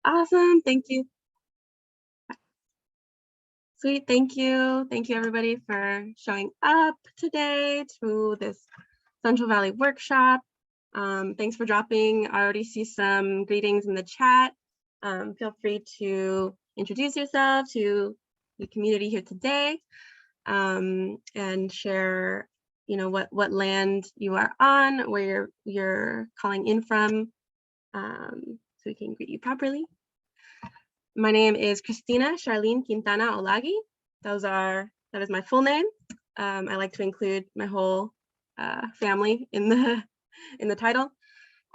Awesome. Thank you. Sweet. Thank you. Thank you, everybody, for showing up today to this Central Valley workshop. Thanks for dropping. I already see some greetings in the chat. Feel free to introduce yourself to the community here today, and share, what land you are on, where you're calling in from, so we can greet you properly. My name is Christina Charlene Quintana Olague. That is my full name. I like to include my whole family in the title.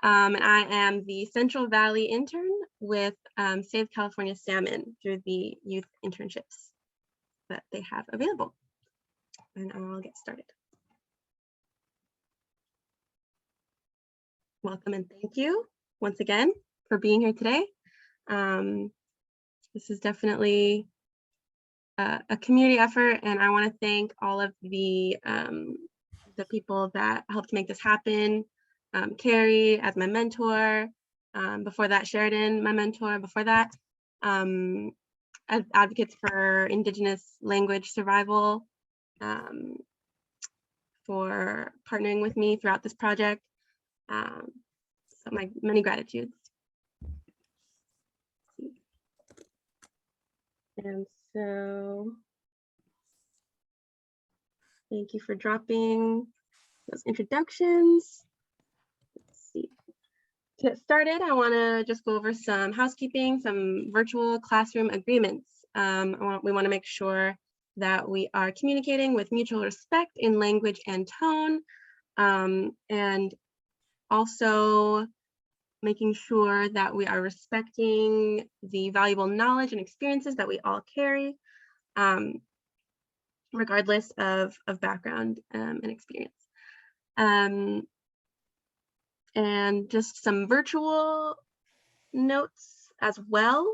And I am the Central Valley intern with Save California Salmon through the youth internships that they have available. And I'll get started. Welcome and thank you once again for being here today. This is definitely a community effort, and I want to thank all of the people that helped make this happen. Carrie as my mentor, before that Sheridan, my mentor before that, advocates for Indigenous language survival, for partnering with me throughout this project. So my many gratitudes. And so thank you for dropping those introductions. Let's see. To get started, I want to just go over some housekeeping, some virtual classroom agreements. We want to make sure that we are communicating with mutual respect in language and tone, and also making sure that we are respecting the valuable knowledge and experiences that we all carry, regardless of background and experience. And just some virtual notes as well.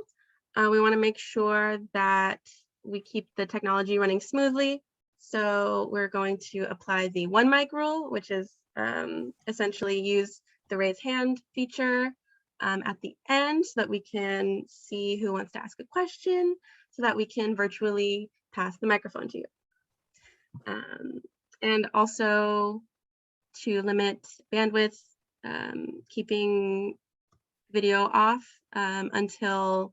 We want to make sure that we keep the technology running smoothly. So we're going to apply the one mic rule, which is essentially use the raise hand feature at the end so that we can see who wants to ask a question, so that we can virtually pass the microphone to you. And also to limit bandwidth, keeping video off until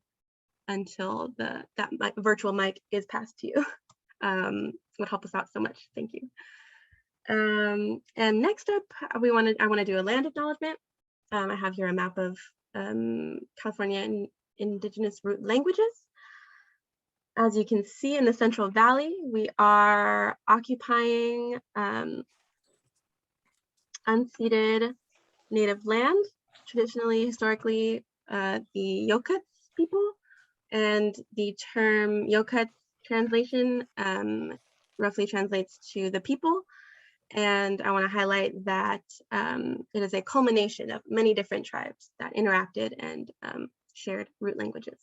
that virtual mic is passed to you. Would help us out so much. Thank you. And next up, I want to do a land acknowledgement. I have here a map of California and Indigenous root languages. As you can see in the Central Valley, we are occupying unceded native land, traditionally, historically, the Yokuts people, and the term Yokuts translation roughly translates to the people. And I want to highlight that it is a culmination of many different tribes that interacted and shared root languages.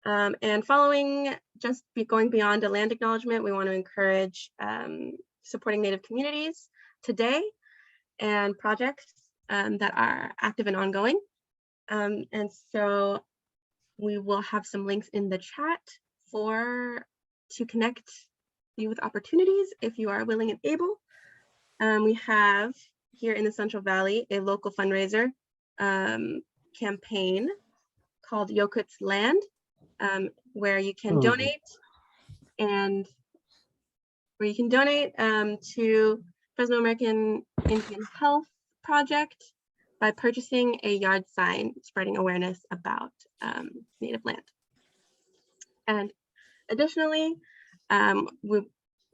And following, just going beyond a land acknowledgement, we want to encourage supporting Native communities today and projects that are active and ongoing. And so we will have some links in the chat to connect you with opportunities if you are willing and able. We have here in the Central Valley a local fundraiser campaign called Yokuts Land, where you can donate to Fresno American Indian Health Project by purchasing a yard sign spreading awareness about native land. And additionally, we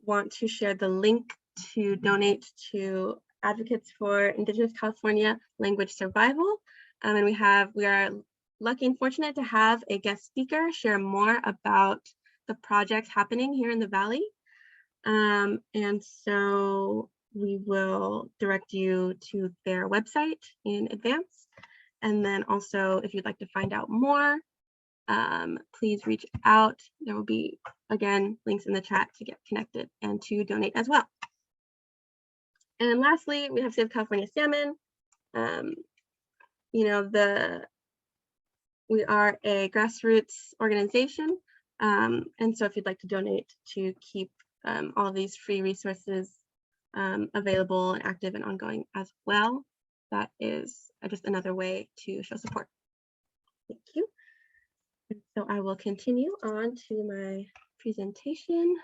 want to share the link to donate to Advocates for Indigenous California Language Survival. And we are lucky and fortunate to have a guest speaker share more about the project happening here in the Valley. And so we will direct you to their website in advance. And then also, if you'd like to find out more, please reach out. There will be, again, links in the chat to get connected and to donate as well. And lastly, we have Save California Salmon. The We are a grassroots organization. And so if you'd like to donate to keep all of these free resources available and active and ongoing as well, that is just another way to show support. Thank you. And so I will continue on to my presentation.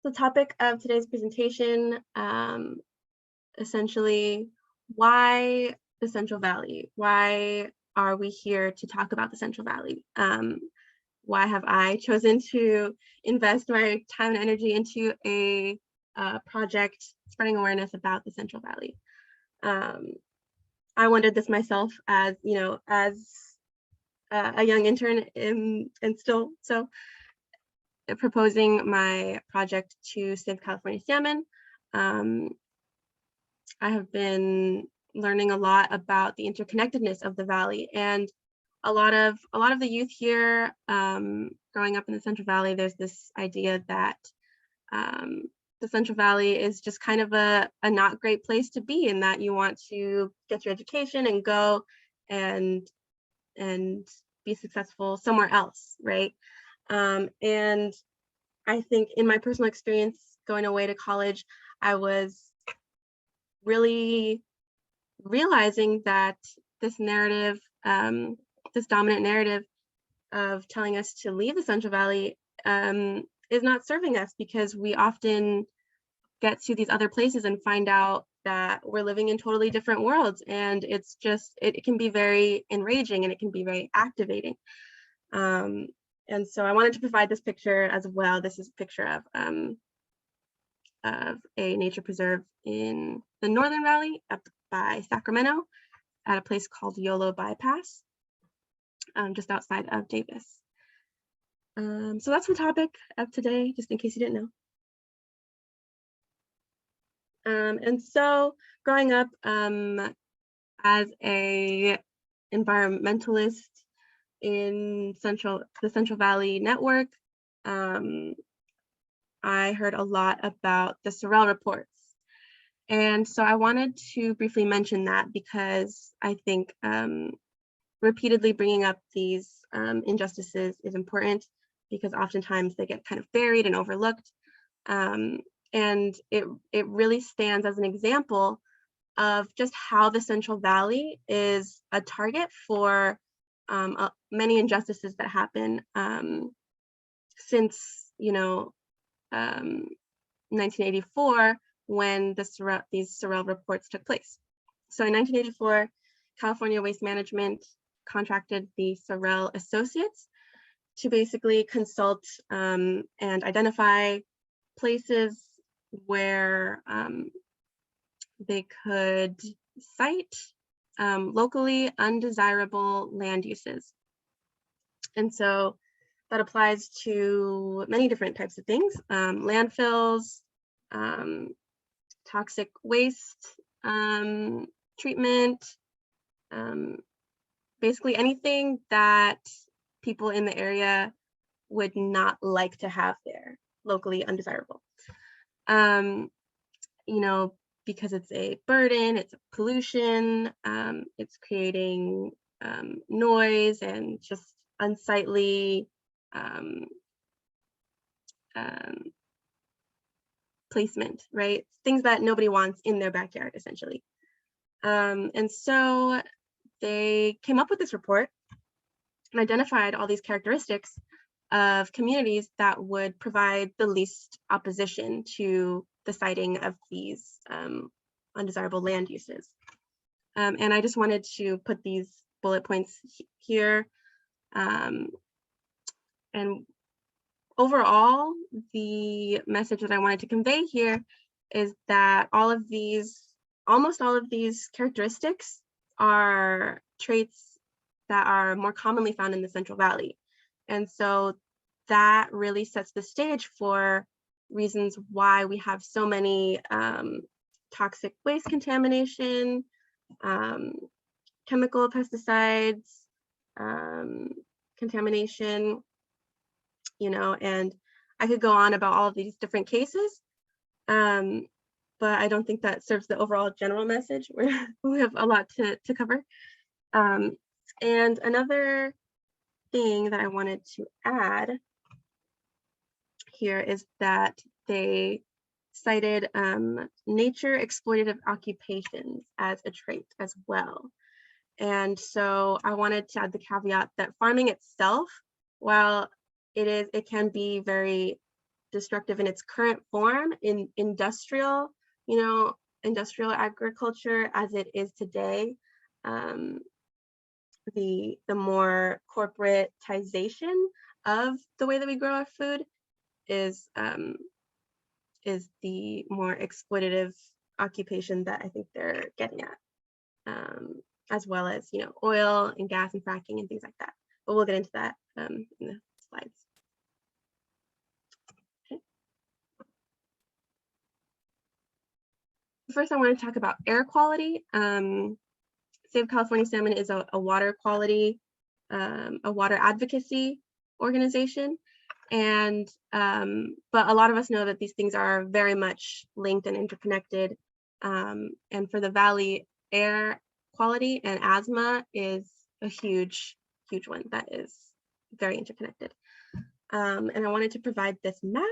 The topic of today's presentation, essentially, why the Central Valley? Why are we here to talk about the Central Valley? Why have I chosen to invest my time and energy into a project spreading awareness about the Central Valley? I wondered this myself as, as a young intern and still so. Proposing my project to save California salmon. I have been learning a lot about the interconnectedness of the valley, and a lot of the youth here growing up in the Central Valley, there's this idea that the Central Valley is just kind of a not great place to be, and that you want to get your education and go and be successful somewhere else, right? And I think in my personal experience going away to college, I was really realizing that this narrative, this dominant narrative of telling us to leave the Central Valley is not serving us, because we often get to these other places and find out that we're living in totally different worlds, and it's just, it can be very enraging and it can be very activating. And so I wanted to provide this picture as well. This is a picture of a nature preserve in the Northern Valley up by Sacramento at a place called Yolo Bypass, just outside of Davis. So that's the topic of today, just in case you didn't know. And so growing up as a environmentalist in the Central Valley network, I heard a lot about the Sorel Reports. And so I wanted to briefly mention that, because I think repeatedly bringing up these injustices is important, because oftentimes they get kind of buried and overlooked. And it really stands as an example of just how the Central Valley is a target for many injustices that happen since 1984, when these Sorel Reports took place. So in 1984, California Waste Management contracted the Sorel Associates to basically consult and identify places where they could cite locally undesirable land uses. And so that applies to many different types of things: landfills, toxic waste treatment, basically anything that people in the area would not like to have there, locally undesirable. Because it's a burden, it's a pollution, it's creating noise and just unsightly placement, right? Things that nobody wants in their backyard, essentially. And so they came up with this report and identified all these characteristics of communities that would provide the least opposition to the siting of these undesirable land uses. And I just wanted to put these bullet points here. And overall, the message that I wanted to convey here is that almost all of these characteristics are traits that are more commonly found in the Central Valley. And so that really sets the stage for reasons why we have so many toxic waste contamination, chemical pesticides, contamination, and I could go on about all of these different cases. but I don't think that serves the overall general message. We have a lot to cover. And another thing that I wanted to add here is that they cited nature exploitative occupations as a trait as well. And so I wanted to add the caveat that farming itself, while it can be very destructive in its current form in industrial, industrial agriculture as it is today, the more corporatization of the way that we grow our food is the more exploitative occupation that I think they're getting at, as well as oil and gas and fracking and things like that. But we'll get into that in the slides. Okay. First, I want to talk about air quality. Save California Salmon is a water quality, a water advocacy organization. And but a lot of us know that these things are very much linked and interconnected. And for the valley, air quality and asthma is a huge one that is very interconnected. And I wanted to provide this map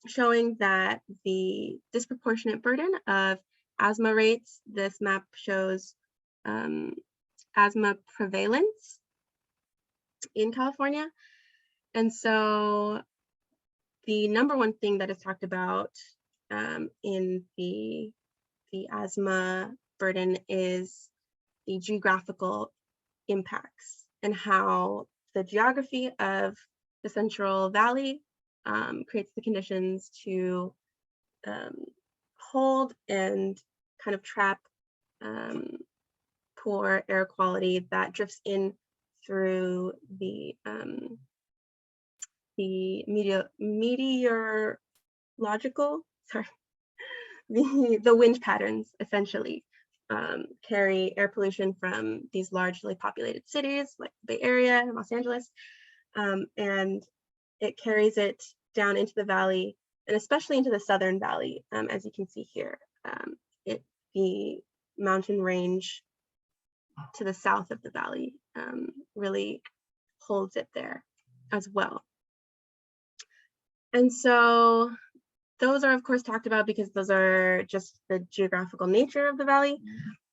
showing that the disproportionate burden of asthma rates. This map shows asthma prevalence in California. And so the number one thing that is talked about in the asthma burden is the geographical impacts and how the geography of the Central Valley creates the conditions to hold and kind of trap poor air quality that drifts in through the the wind patterns essentially carry air pollution from these largely populated cities like the Bay Area and Los Angeles, and it carries it down into the valley and especially into the Southern Valley, as you can see here. The mountain range to the south of the valley really holds it there as well. And so those are of course talked about because those are just the geographical nature of the valley.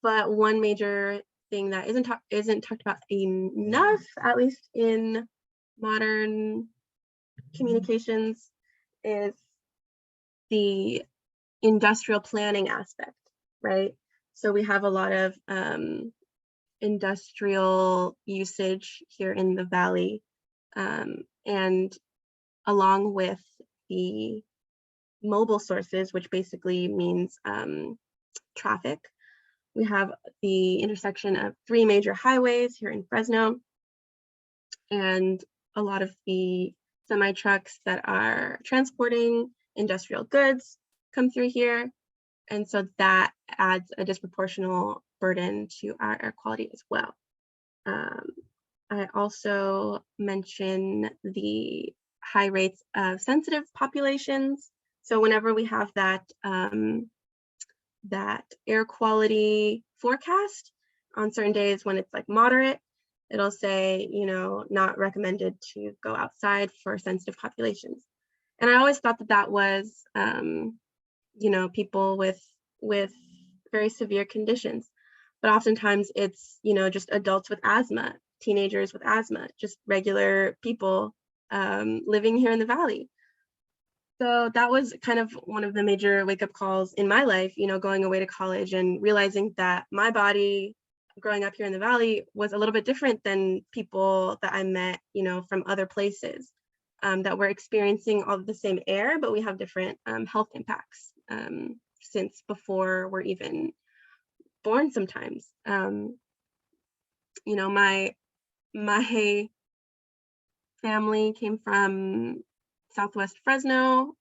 But one major thing that isn't talked about enough, at least in modern communications, is the industrial planning aspect, right? So we have a lot of industrial usage here in the valley, and along with the mobile sources, which basically means traffic. We have the intersection of 3 major highways here in Fresno, and a lot of the semi trucks that are transporting industrial goods come through here. And so that adds a disproportional burden to our air quality as well. I also mention the high rates of sensitive populations. So whenever we have that that air quality forecast on certain days when it's like moderate, it'll say, not recommended to go outside for sensitive populations. And I always thought that that was, people with very severe conditions, but oftentimes it's, just adults with asthma, teenagers with asthma, just regular people living here in the valley. So that was kind of one of the major wake-up calls in my life, going away to college and realizing that my body growing up here in the valley was a little bit different than people that I met, from other places, that were experiencing all of the same air, but we have different health impacts since before we're even born sometimes. My family came from Southwest Fresno,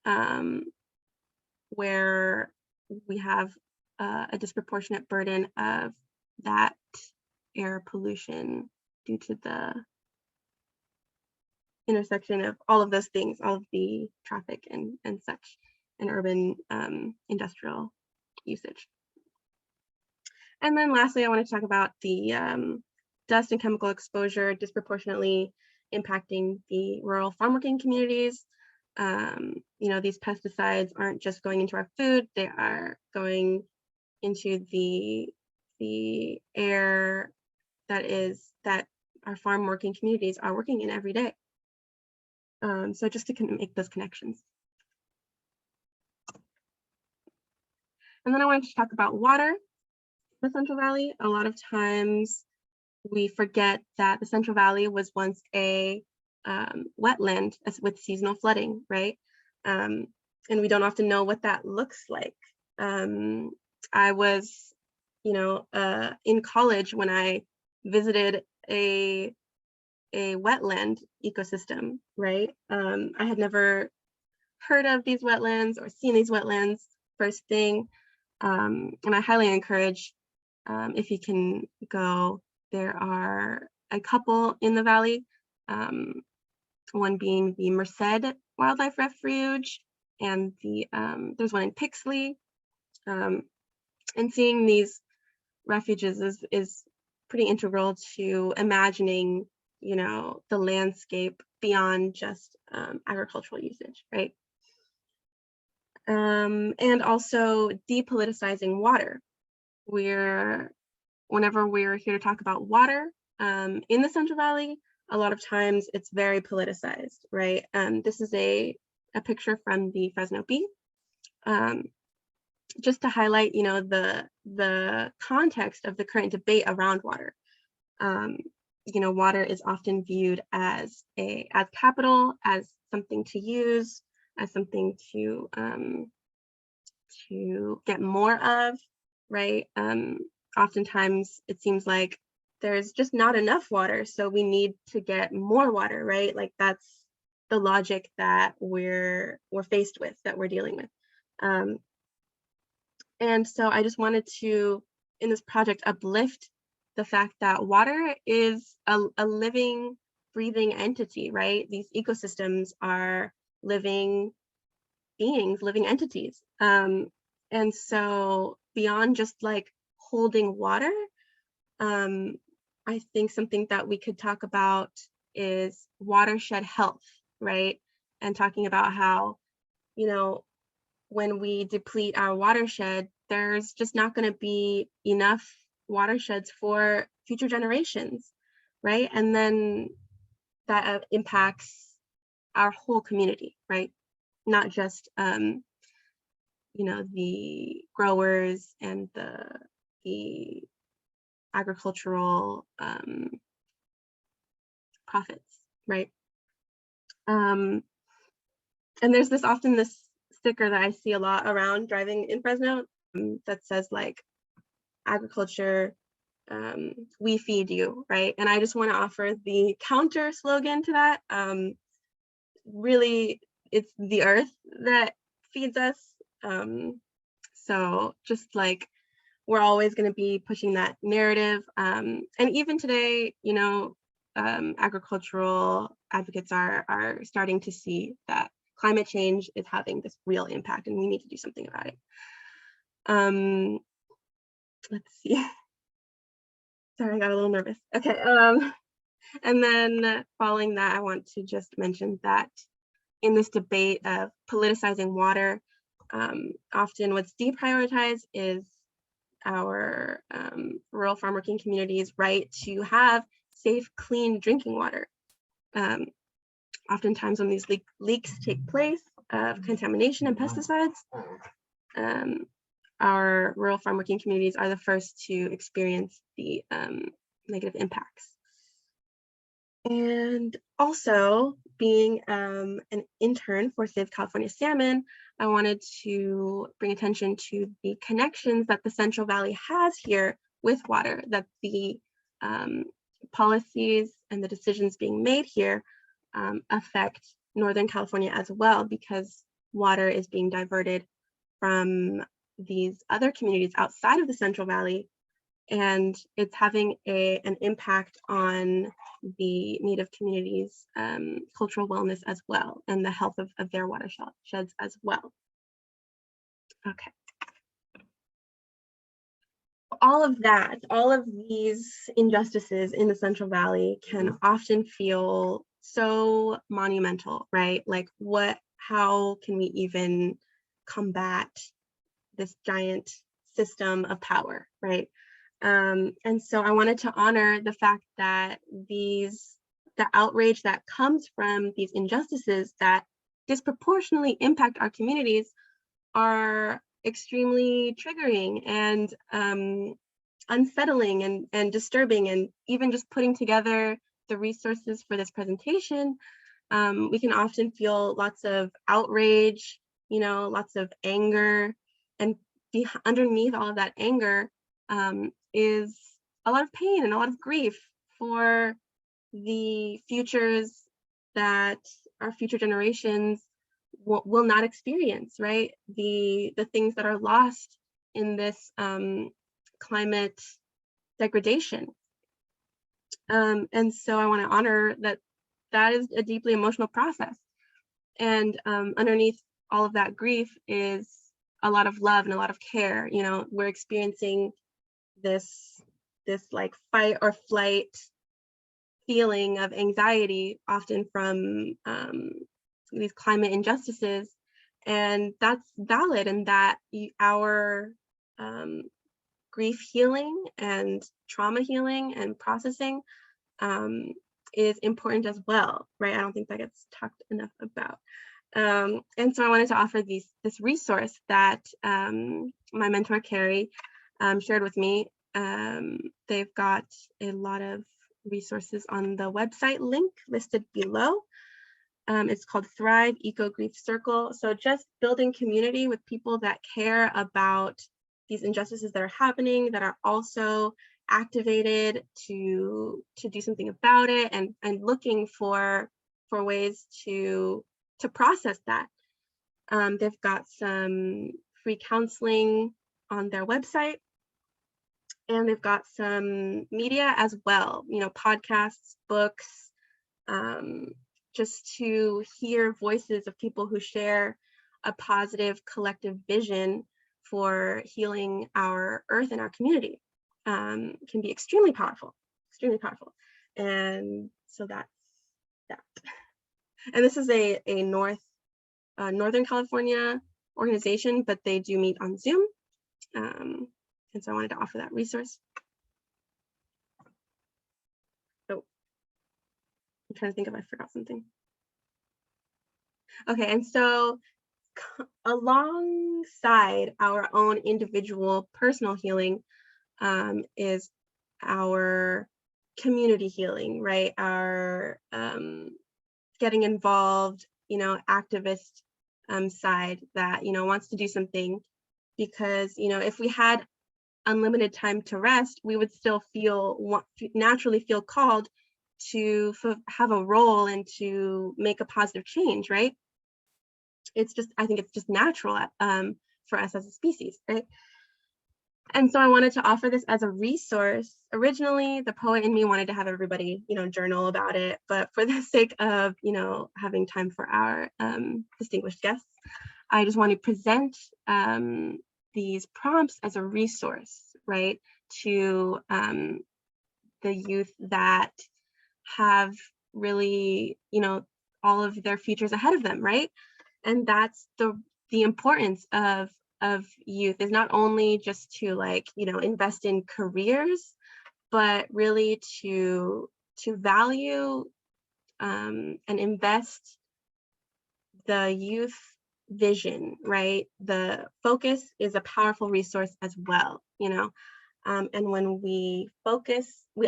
where we have a disproportionate burden of that air pollution due to the intersection of all of those things, all of the traffic and such, and urban industrial usage. And then lastly, I want to talk about the dust and chemical exposure disproportionately impacting the rural farm working communities. You know, these pesticides aren't just going into our food, they are going into the air that our farm working communities are working in every day. So just to make those connections. And then I wanted to talk about water in the Central Valley. A lot of times we forget that the Central Valley was once a wetland with seasonal flooding, right? And we don't often know what that looks like. I was, you know, in college when I visited a wetland ecosystem, right? I had never heard of these wetlands or seen these wetlands first thing. And I highly encourage, if you can go, there are a couple in the valley, one being the Merced Wildlife Refuge, and there's one in Pixley. And seeing these refuges is pretty integral to imagining, you know, the landscape beyond just agricultural usage, right? And also de-politicizing water. Whenever we're here to talk about water in the Central Valley, a lot of times it's very politicized, right? This is a picture from the Fresno Bee, just to highlight, you know, the context of the current debate around water. You know, water is often viewed as capital, as something to use, as something to get more of, right? Oftentimes it seems like there's just not enough water, so we need to get more water, right? Like that's the logic that we're faced with, that we're dealing with. And so I just wanted to, in this project, uplift the fact that water is a living, breathing entity, right? These ecosystems are living beings, living entities. And so beyond just like holding water, I think something that we could talk about is watershed health, right? And talking about how, you know, when we deplete our watershed, there's just not going to be enough watersheds for future generations, right? And then that impacts our whole community, right? Not just, you know, the growers and the agricultural profits, right? And there's often this sticker that I see a lot around driving in Fresno that says like, agriculture, we feed you, right? And I just want to offer the counter slogan to that. Really, it's the earth that feeds us. So just like, we're always going to be pushing that narrative. And even today, you know, agricultural advocates are starting to see that climate change is having this real impact and we need to do something about it. Let's see. Sorry, I got a little nervous. Okay. And then following that, I want to just mention that in this debate of politicizing water, often what's deprioritized is our rural farm working communities' right to have safe, clean drinking water. Oftentimes when these leaks take place of contamination and pesticides, our rural farm working communities are the first to experience the negative impacts. And also, being an intern for Save California Salmon, I wanted to bring attention to the connections that the Central Valley has here with water, that the policies and the decisions being made here affect Northern California as well, because water is being diverted from these other communities outside of the Central Valley, and it's having an impact on the Native communities' cultural wellness as well, and the health of their watersheds as well. Okay. all of that, all of these injustices in the Central Valley can often feel so monumental, right? Like how can we even combat this giant system of power, right? And so I wanted to honor the fact that the outrage that comes from these injustices that disproportionately impact our communities are extremely triggering and unsettling and disturbing. And even just putting together the resources for this presentation, we can often feel lots of outrage, lots of anger, and underneath all of that anger is a lot of pain and a lot of grief for the futures that our future generations will not experience, right? The things that are lost in this climate degradation. And so I want to honor that is a deeply emotional process. And underneath all of that grief is a lot of love and a lot of care. We're experiencing this like fight or flight feeling of anxiety, often from these climate injustices, and that's valid, and that our grief healing and trauma healing and processing is important as well, right? I don't think that gets talked enough about. And so I wanted to offer this resource that my mentor Carrie shared with me. They've got a lot of resources on the website link listed below. It's called Thrive Eco Grief Circle. So just building community with people that care about these injustices that are happening, that are also activated to do something about it, and looking for ways to process that. They've got some free counseling on their website, and they've got some media as well, podcasts, books, just to hear voices of people who share a positive collective vision for healing our earth and our community can be extremely powerful. And so that's that. And this is a Northern California organization, but they do meet on Zoom. And so I wanted to offer that resource. So I'm trying to think if I forgot something. Okay, and so alongside our own individual personal healing is our community healing, right? Our getting involved, activist side that, wants to do something, because, if we had unlimited time to rest, we would still naturally feel called to have a role and to make a positive change, right? I think it's just natural for us as a species, right? And so I wanted to offer this as a resource. Originally, the poet in me wanted to have everybody, journal about it, but for the sake of, having time for our distinguished guests, I just want to present these prompts as a resource, right, to the youth that have really, all of their futures ahead of them, right? And that's the importance of youth, is not only just to invest in careers, but really to value and invest the youth vision, right? The focus is a powerful resource as well, and when we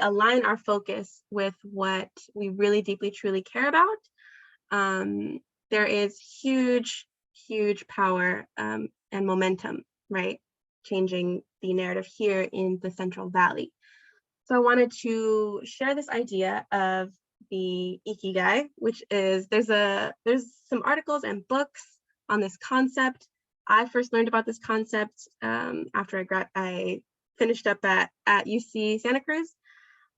align our focus with what we really deeply, truly care about, there is huge power and momentum, right? Changing the narrative here in the Central Valley. So I wanted to share this idea of the Ikigai, which is, there's some articles and books on this concept. I first learned about this concept after I finished up at UC Santa Cruz,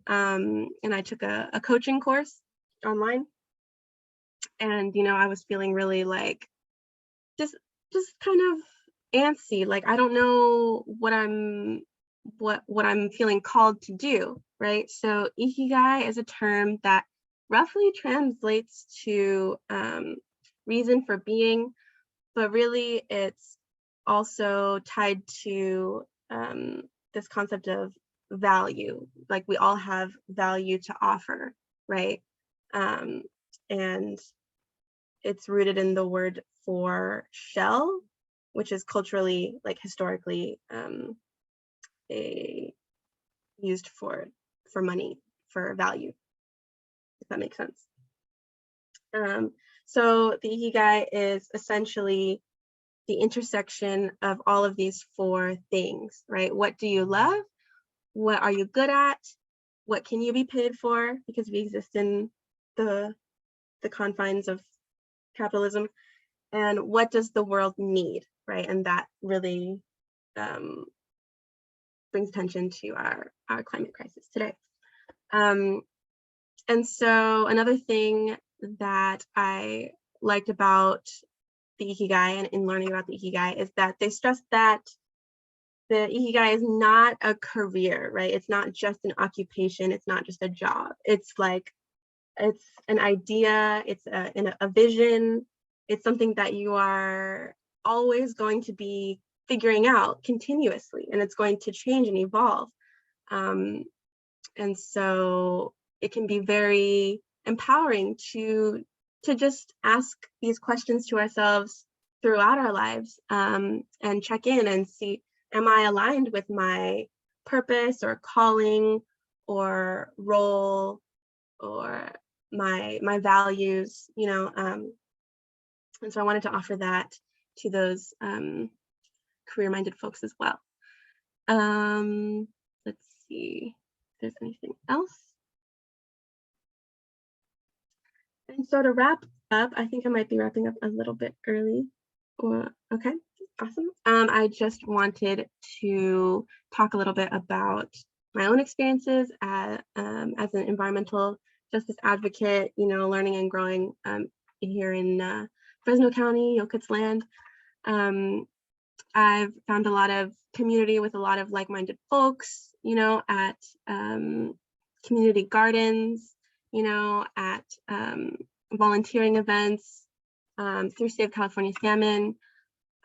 and I took a coaching course online. And, I was feeling really just kind of antsy, I don't know what I'm what I'm feeling called to do, right? So Ikigai is a term that roughly translates to reason for being, but really it's also tied to this concept of value. Like we all have value to offer, right? And it's rooted in the word for shell, which is culturally, like historically, used for money, for value, if that makes sense. So the Ikigai is essentially the intersection of all of these four things, right? What do you love? What are you good at? What can you be paid for? Because we exist in the confines of capitalism. And what does the world need, right? And that really brings attention to our climate crisis today. And so another thing that I liked about the Ikigai and in learning about the Ikigai is that they stress that the Ikigai is not a career, right? It's not just an occupation. It's not just a job. It's like, it's an idea, it's a vision. It's something that you are always going to be figuring out continuously, and it's going to change and evolve. And so it can be very empowering to just ask these questions to ourselves throughout our lives, and check in and see, am I aligned with my purpose or calling or role or my values, you know? And so I wanted to offer that to those career-minded folks as well. Let's see if there's anything else. And so to wrap up, I think I might be wrapping up a little bit early. Or okay, awesome. I just wanted to talk a little bit about my own experiences as an environmental justice advocate, you know, learning and growing here in Fresno County, Yokuts land. I've found a lot of community with a lot of like-minded folks, you know, at community gardens, you know, at volunteering events, through Save California Salmon.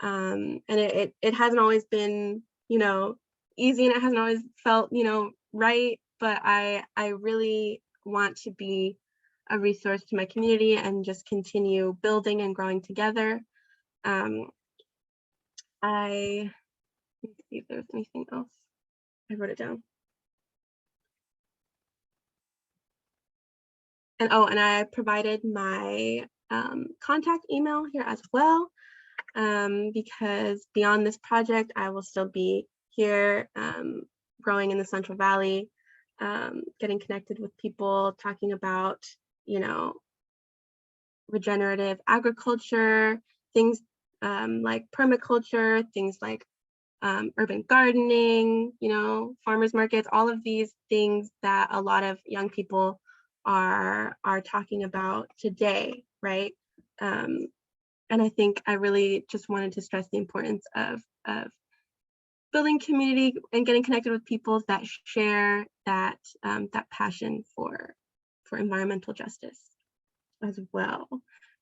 And it hasn't always been, you know, easy, and it hasn't always felt, you know, right, but I really want to be a resource to my community and just continue building and growing together. Let me see if there's anything else. I wrote it down. And oh, and I provided my contact email here as well, because beyond this project, I will still be here growing in the Central Valley, getting connected with people, talking about, you know, regenerative agriculture, things like permaculture, things like urban gardening, you know, farmers markets, all of these things that a lot of young people are talking about today, right? And I think I really just wanted to stress the importance of building community and getting connected with people that share that that passion for environmental justice as well.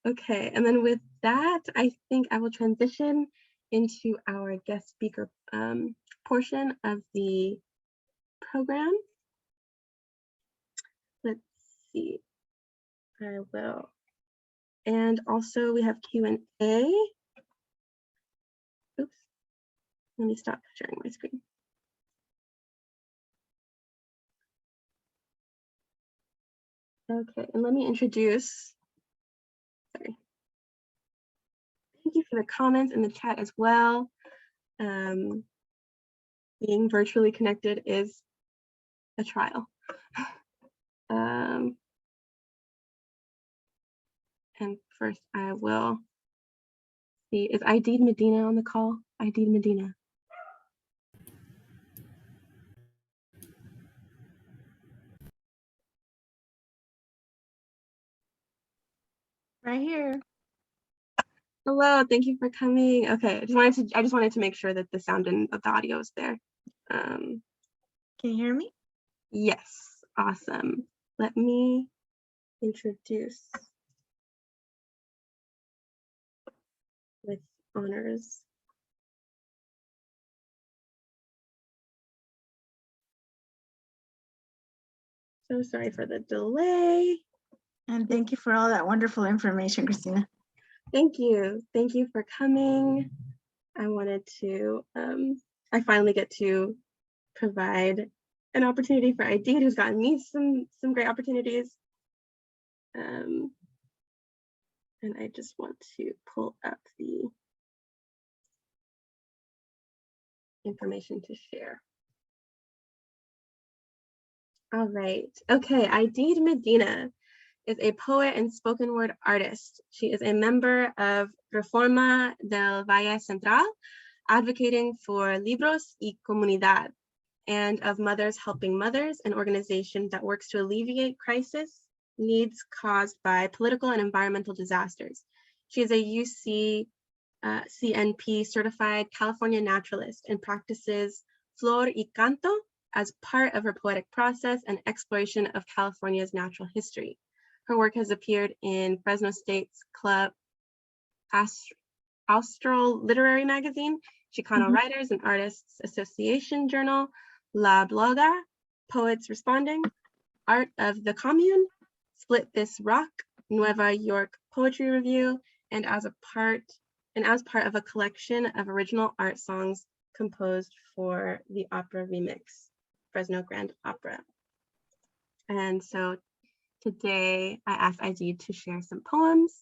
Okay, and then with that, I think I will transition into our guest speaker portion of the program. Let's see, I will. And also we have Q&A. Oops, let me stop sharing my screen. Okay, and let me introduce, sorry. Thank you for the comments in the chat as well. Being virtually connected is a trial. And first I will see, is Aideed Medina on the call? Aideed Medina. Right here. Hello, thank you for coming. Okay, I just wanted to make sure that the sound and the audio is there. Can you hear me? Yes, awesome. Let me introduce with honors. So sorry for the delay. And thank you for all that wonderful information, Christina. Thank you. Thank you for coming. I wanted to, I finally get to provide an opportunity for Aideed, who's gotten me some great opportunities. And I just want to pull up the information to share. All right. Okay, Aideed Medina is a poet and spoken word artist. She is a member of Reforma del Valle Central, advocating for Libros y Comunidad, and of Mothers Helping Mothers, an organization that works to alleviate crisis needs caused by political and environmental disasters. She is a UC CNP certified California naturalist and practices flor y canto as part of her poetic process and exploration of California's natural history. Her work has appeared in Fresno State's Club Austral Literary Magazine, Chicano Writers and Artists Association Journal, La Bloga, Poets Responding, Art of the Commune, Split This Rock, Nueva York Poetry Review, and as part of a collection of original art songs composed for the opera remix, Fresno Grand Opera. And so today I asked Aideed to share some poems.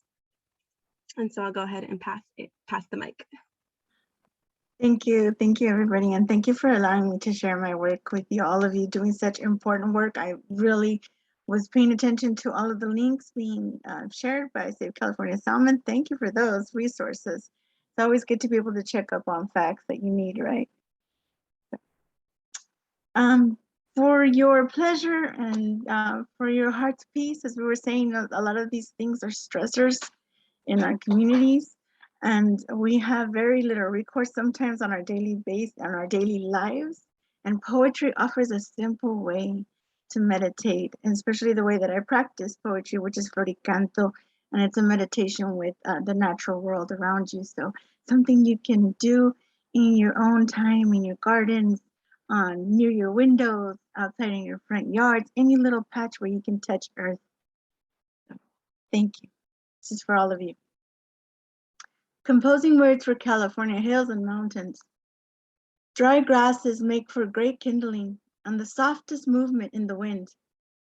And so I'll go ahead and pass the mic. Thank you everybody, and thank you for allowing me to share my work with you, all of you doing such important work. I really was paying attention to all of the links being shared by Save California Salmon. Thank you for those resources. It's always good to be able to check up on facts that you need, right? For your pleasure and for your heart's peace, as we were saying, a lot of these things are stressors in our communities, and we have very little recourse sometimes on our daily lives. And poetry offers a simple way to meditate, and especially the way that I practice poetry, which is floricanto, and it's a meditation with the natural world around you. So something you can do in your own time, in your gardens, near your windows, outside in your front yards, any little patch where you can touch earth. So, thank you. This is for all of you. Composing words for California hills and mountains. Dry grasses make for great kindling and the softest movement in the wind.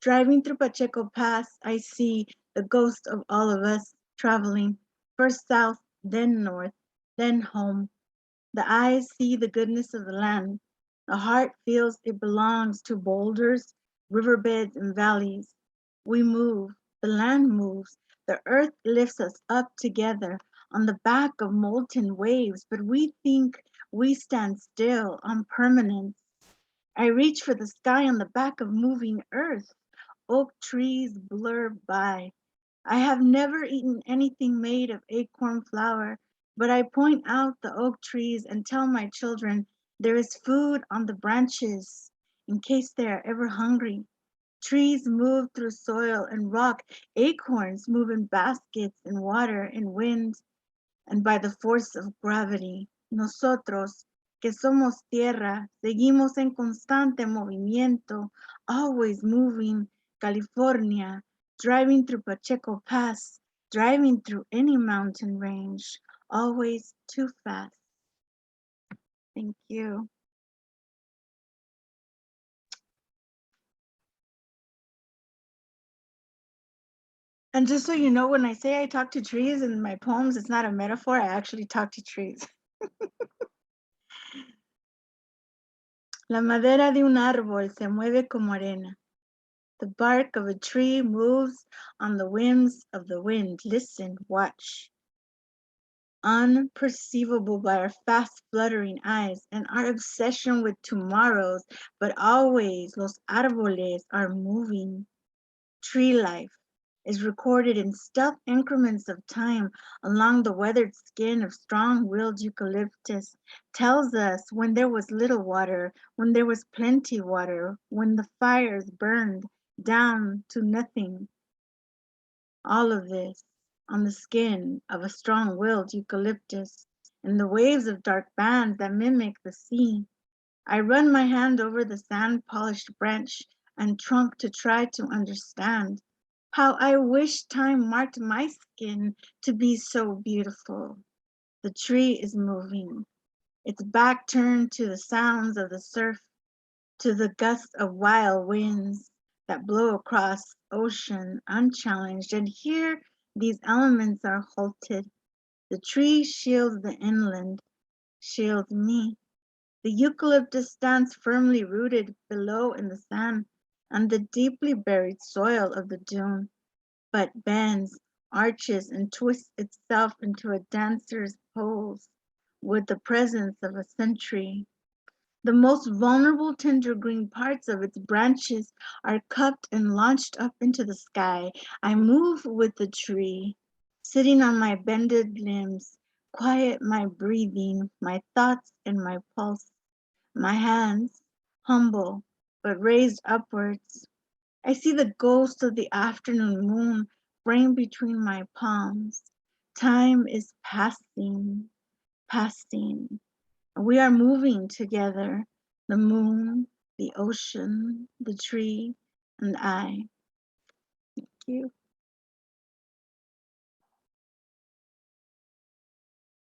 Driving through Pacheco Pass, I see the ghost of all of us traveling, first south, then north, then home. The eyes see the goodness of the land. The heart feels it belongs to boulders, riverbeds, and valleys. We move, the land moves, the earth lifts us up together on the back of molten waves, but we think we stand still on permanence. I reach for the sky on the back of moving earth. Oak trees blur by. I have never eaten anything made of acorn flour, but I point out the oak trees and tell my children there is food on the branches in case they are ever hungry. Trees move through soil and rock. Acorns move in baskets in water and wind. And by the force of gravity, nosotros, que somos tierra, seguimos en constante movimiento, always moving. California, driving through Pacheco Pass, driving through any mountain range, always too fast. Thank you. And just so you know, when I say I talk to trees in my poems, it's not a metaphor. I actually talk to trees. La madera de un árbol se mueve como arena. The bark of a tree moves on the whims of the wind. Listen, watch. Unperceivable by our fast fluttering eyes and our obsession with tomorrows, but always los árboles are moving. Tree life, is recorded in stealth increments of time along the weathered skin of strong-willed eucalyptus, tells us when there was little water, when there was plenty water, when the fires burned down to nothing. All of this on the skin of a strong-willed eucalyptus, in the waves of dark bands that mimic the sea. I run my hand over the sand-polished branch and trunk to try to understand. How I wish time marked my skin to be so beautiful. The tree is moving, its back turned to the sounds of the surf, to the gusts of wild winds that blow across ocean unchallenged. And here these elements are halted. The tree shields the inland, shields me. The eucalyptus stands firmly rooted below in the sand and the deeply buried soil of the dune, but bends, arches, and twists itself into a dancer's pose with the presence of a century. The most vulnerable tender green parts of its branches are cupped and launched up into the sky. I move with the tree, sitting on my bended limbs, quiet my breathing, my thoughts, and my pulse. My hands, humble, but raised upwards. I see the ghost of the afternoon moon framed between my palms. Time is passing, passing. We are moving together, the moon, the ocean, the tree, and I. Thank you.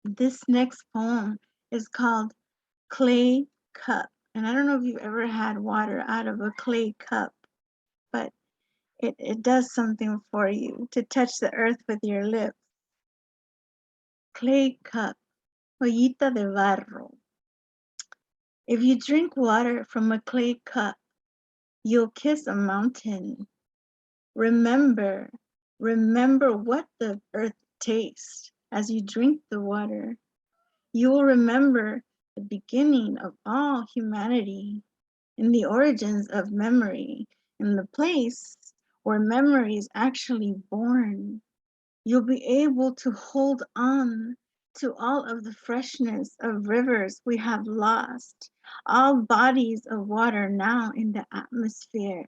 This next poem is called Clay Cup. And I don't know if you've ever had water out of a clay cup, but it does something for you to touch the earth with your lips. Clay cup, ollita de barro. If you drink water from a clay cup, you'll kiss a mountain. Remember what the earth tastes as you drink the water. You will remember the beginning of all humanity, in the origins of memory, in the place where memory is actually born. You'll be able to hold on to all of the freshness of rivers we have lost, all bodies of water now in the atmosphere,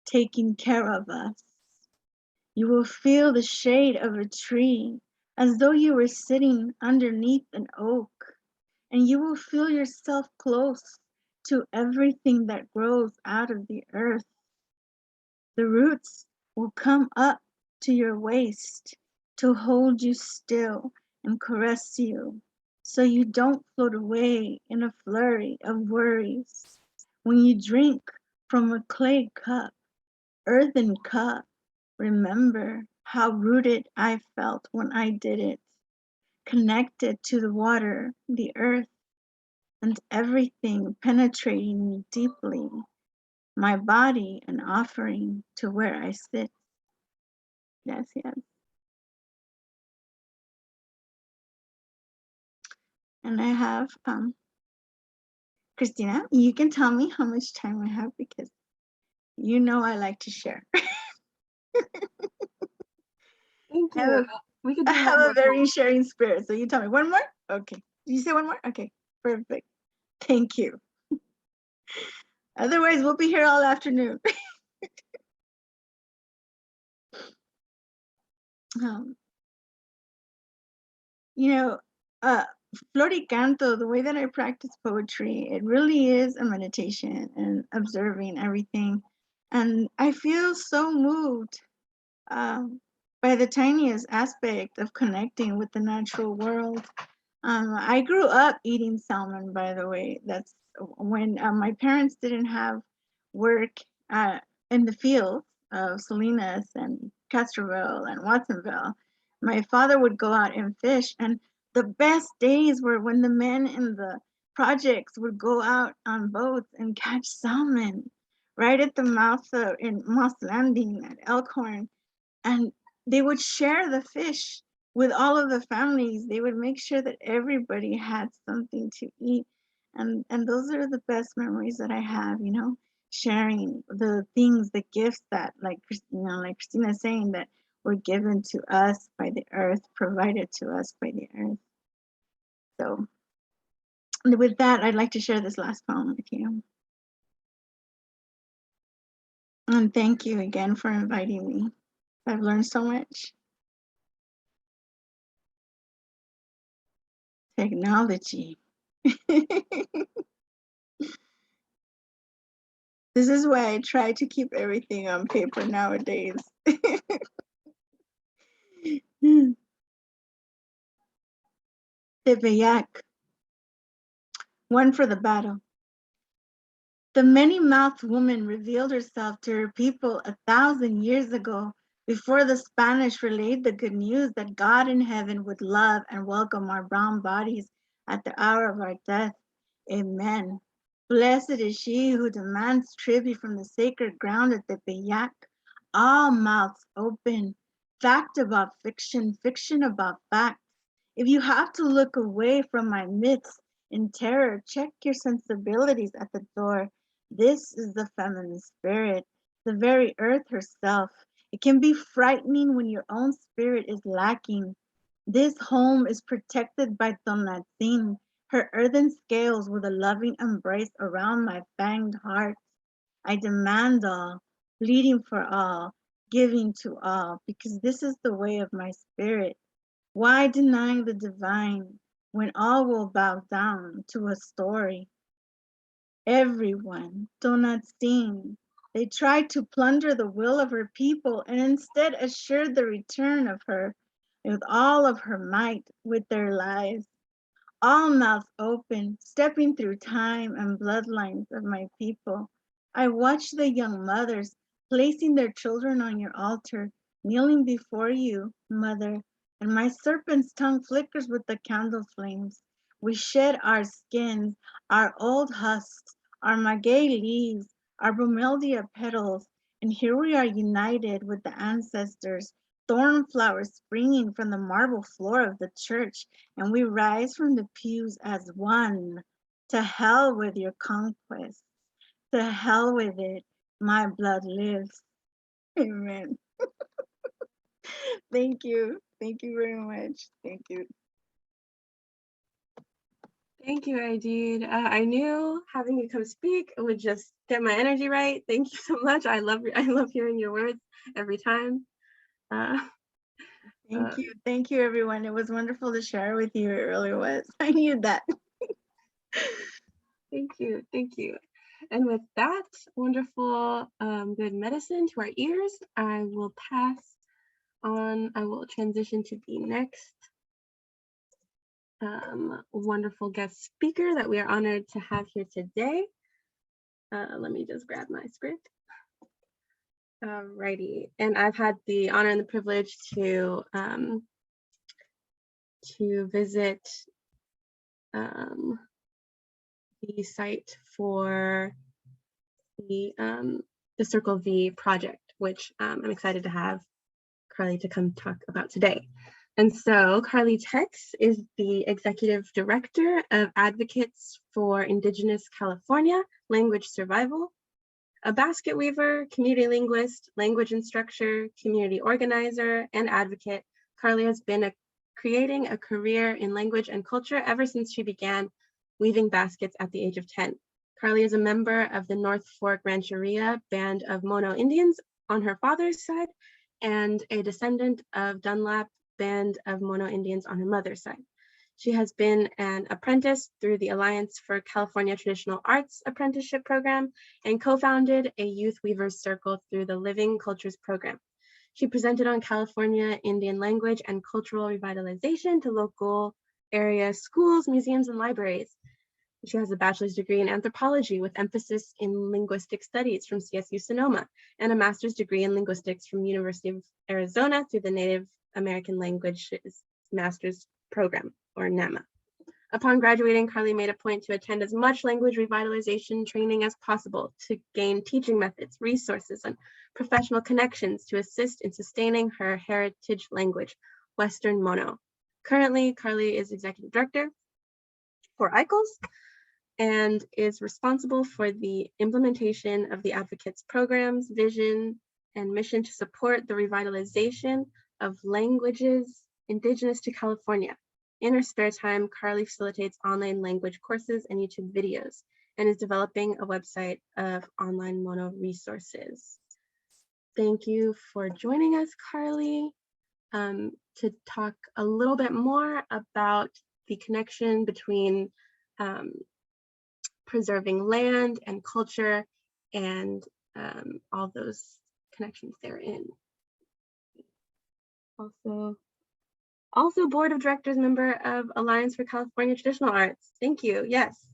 taking care of us. You will feel the shade of a tree as though you were sitting underneath an oak, and you will feel yourself close to everything that grows out of the earth. The roots will come up to your waist to hold you still and caress you so you don't float away in a flurry of worries. When you drink from a clay cup, earthen cup, remember how rooted I felt when I did it, connected to the water, the earth, and everything penetrating me deeply, my body an offering to where I sit. Yes, yes. And I have, Christina, you can tell me how much time I have because you know I like to share. Thank you. We could I do have one a more very poem. sharing spirit. So you tell me one more? Okay. Did you say one more? Okay, perfect. Thank you. Otherwise, we'll be here all afternoon. um, you know, Floricanto, the way that I practice poetry, it really is a meditation and observing everything. And I feel so moved by the tiniest aspect of connecting with the natural world. I grew up eating salmon, by the way. That's when my parents didn't have work in the fields of Salinas and Castroville and Watsonville. My father would go out and fish, and the best days were when the men in the projects would go out on boats and catch salmon right at the mouth of in Moss Landing at Elkhorn, and they would share the fish with all of the families. They would make sure that everybody had something to eat, and those are the best memories that I have, you know, sharing the things, the gifts that, like Christina is saying, that were given to us by the earth, provided to us by the earth. So with that, I'd like to share this last poem with you. And thank you again for inviting me. I've learned so much. Technology. This is why I try to keep everything on paper nowadays. Tepeyac, one for the battle. The many-mouthed woman revealed herself to her people 1,000 years ago, before the Spanish relayed the good news that God in heaven would love and welcome our brown bodies at the hour of our death. Amen. Blessed is she who demands tribute from the sacred ground at Tepeyac. All mouths open. Fact about fiction, fiction about fact. If you have to look away from my myths in terror, check your sensibilities at the door. This is the feminist spirit, the very earth herself. It can be frightening when your own spirit is lacking. This home is protected by Tonantzin, her earthen scales with a loving embrace around my fanged heart. I demand all, bleeding for all, giving to all, because this is the way of my spirit. Why denying the divine when all will bow down to a story? Everyone, Tonantzin, they tried to plunder the will of her people and instead assured the return of her with all of her might with their lies. All mouths open, stepping through time and bloodlines of my people. I watch the young mothers placing their children on your altar, kneeling before you, mother, and my serpent's tongue flickers with the candle flames. We shed our skins, our old husks, our maguey leaves, our bromeldia petals, and here we are united with the ancestors, thorn flowers springing from the marble floor of the church, and we rise from the pews as one. To hell with your conquest. To hell with it. My blood lives. Amen. Thank you. Thank you very much. Thank you. Thank you, Aideed. I knew having you come speak would just get my energy right. Thank you so much. I love hearing your words every time. Thank you. Thank you, everyone. It was wonderful to share with you. It really was. I needed that. Thank you. Thank you. And with that wonderful, good medicine to our ears, I will pass on. I will transition to the next wonderful guest speaker that we are honored to have here today. Let me just grab my script. Alrighty, and I've had the honor and the privilege to visit the site for the Circle V project, which I'm excited to have Carly to come talk about today. And so Carly Tex is the Executive Director of Advocates for Indigenous California Language Survival, a basket weaver, community linguist, language instructor, community organizer, and advocate. Carly has been creating a career in language and culture ever since she began weaving baskets at the age of 10. Carly is a member of the North Fork Rancheria Band of Mono Indians on her father's side, and a descendant of Dunlap Band of Mono Indians on her mother's side. She has been an apprentice through the Alliance for California Traditional Arts Apprenticeship Program and co-founded a Youth Weavers Circle through the Living Cultures Program. She presented on California Indian language and cultural revitalization to local area schools, museums, and libraries. She has a bachelor's degree in anthropology with emphasis in linguistic studies from CSU Sonoma and a master's degree in linguistics from University of Arizona through the Native American Languages Master's Program, or NAMA. Upon graduating, Carly made a point to attend as much language revitalization training as possible to gain teaching methods, resources, and professional connections to assist in sustaining her heritage language, Western Mono. Currently, Carly is Executive Director for ICLS, and is responsible for the implementation of the advocates' programs, vision, and mission to support the revitalization of languages indigenous to California. In her spare time, Carly facilitates online language courses and YouTube videos and is developing a website of online mono resources. Thank you for joining us, Carly, to talk a little bit more about the connection between preserving land and culture and all those connections therein. Also board of directors member of Alliance for California Traditional Arts. Thank you, yes.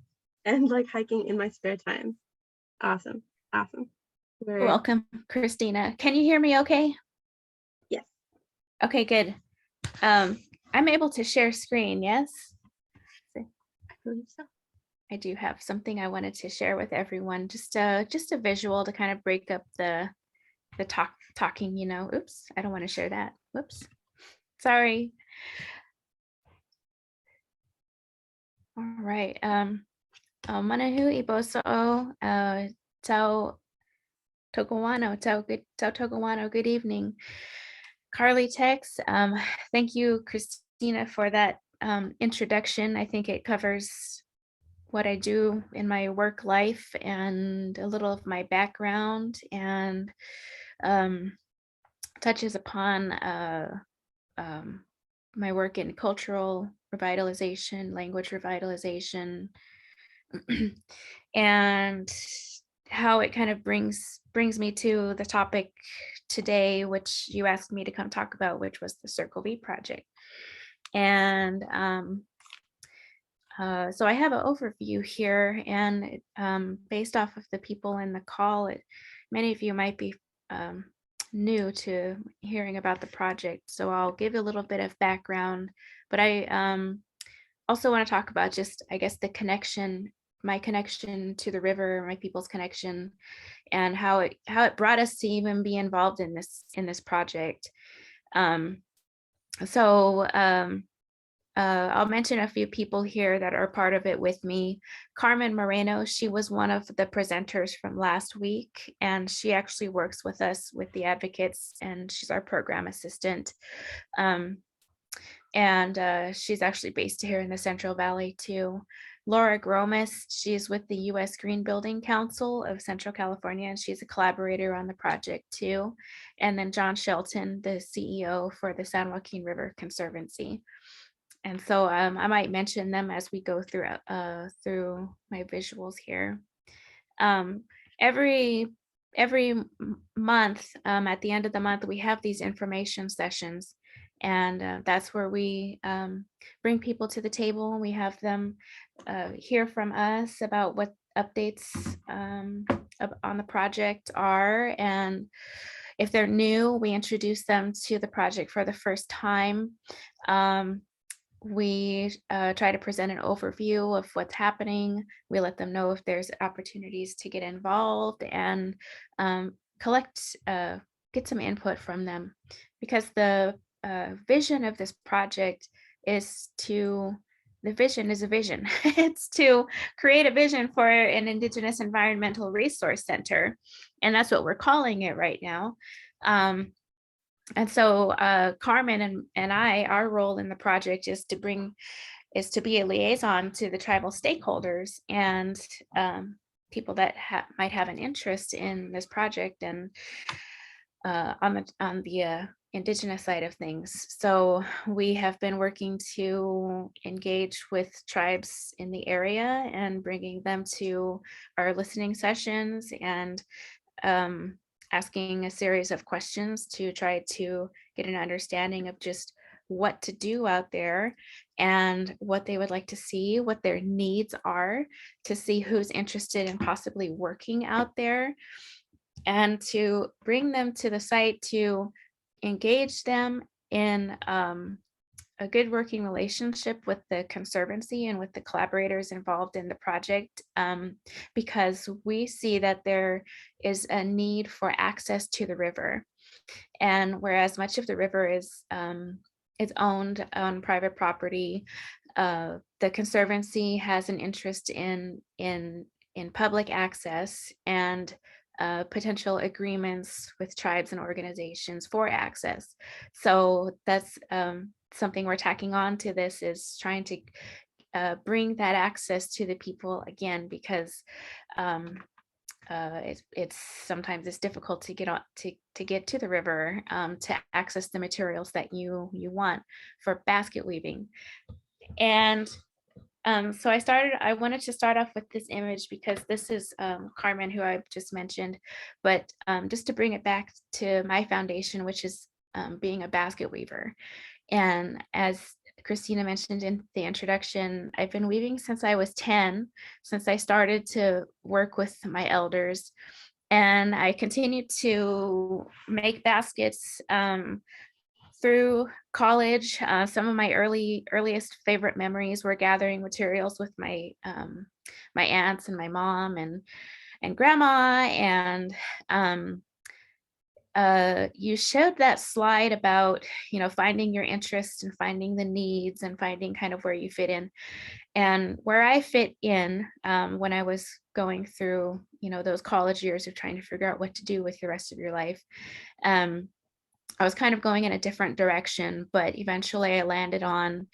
And like hiking in my spare time. Awesome, awesome. You're welcome, Christina. Can you hear me okay? Yes. Okay, good. I'm able to share screen, yes? I believe so. I do have something I wanted to share with everyone, just a visual to kind of break up the talking, you know. Oops, I don't want to share that. Whoops, sorry. All right. Manahu iboso tau Togawano, good evening. Carly Tex, thank you, Christina, for that introduction. I think it covers what I do in my work life and a little of my background, and touches upon my work in cultural revitalization, language revitalization, and how it kind of brings me to the topic today, which you asked me to come talk about, which was the Circle V project. And so I have an overview here, and based off of the people in the call, many of you might be new to hearing about the project. So I'll give a little bit of background, but I also want to talk about just, I guess, the connection, my connection to the river, my people's connection, and how it brought us to even be involved in this project. I'll mention a few people here that are part of it with me. Carmen Moreno, she was one of the presenters from last week, and she actually works with us with the advocates, and she's our program assistant. She's actually based here in the Central Valley too. Laura Gromas, she's with the U.S. Green Building Council of Central California, and she's a collaborator on the project too. And then John Shelton, the CEO for the San Joaquin River Conservancy. And so I might mention them as we go through my visuals here. Every month, at the end of the month, we have these information sessions, and that's where we bring people to the table, and we have them hear from us about what updates on the project are, and if they're new, we introduce them to the project for the first time. We try to present an overview of what's happening. We let them know if there's opportunities to get involved, and get some input from them, because the vision of this project is the vision is a vision. It's to create a vision for an Indigenous Environmental Resource Center, and that's what we're calling it right now. And so Carmen and I, our role in the project is to be a liaison to the tribal stakeholders and people that might have an interest in this project and on the Indigenous side of things. So we have been working to engage with tribes in the area and bringing them to our listening sessions and asking a series of questions to try to get an understanding of just what to do out there and what they would like to see, what their needs are, to see who's interested in possibly working out there, and to bring them to the site to engage them in a good working relationship with the Conservancy and with the collaborators involved in the project, because we see that there is a need for access to the river. And whereas much of the river is owned on private property, the Conservancy has an interest in public access and potential agreements with tribes and organizations for access. So that's something we're tacking on to this, is trying to bring that access to the people again, because it's sometimes it's difficult to get on to get to the river to access the materials that you want for basket weaving. And so I wanted to start off with this image because this is Carmen, who I just mentioned, but just to bring it back to my foundation, which is being a basket weaver. And as Christina mentioned in the introduction, I've been weaving since I was 10, since I started to work with my elders. And I continued to make baskets through college. Some of my earliest favorite memories were gathering materials with my my aunts and my mom and grandma. And you showed that slide about, you know, finding your interests and finding the needs and finding kind of where you fit in. And where I fit in when I was going through, you know, those college years of trying to figure out what to do with the rest of your life, I was kind of going in a different direction, but eventually I landed on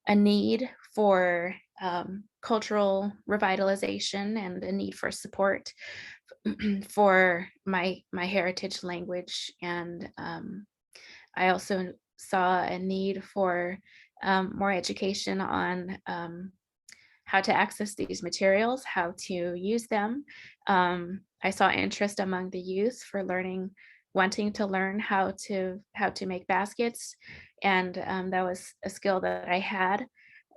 a need for cultural revitalization and a need for support for my heritage language. And I also saw a need for more education on how to access these materials, how to use them. I saw interest among the youth for wanting to learn how to make baskets, and that was a skill that I had.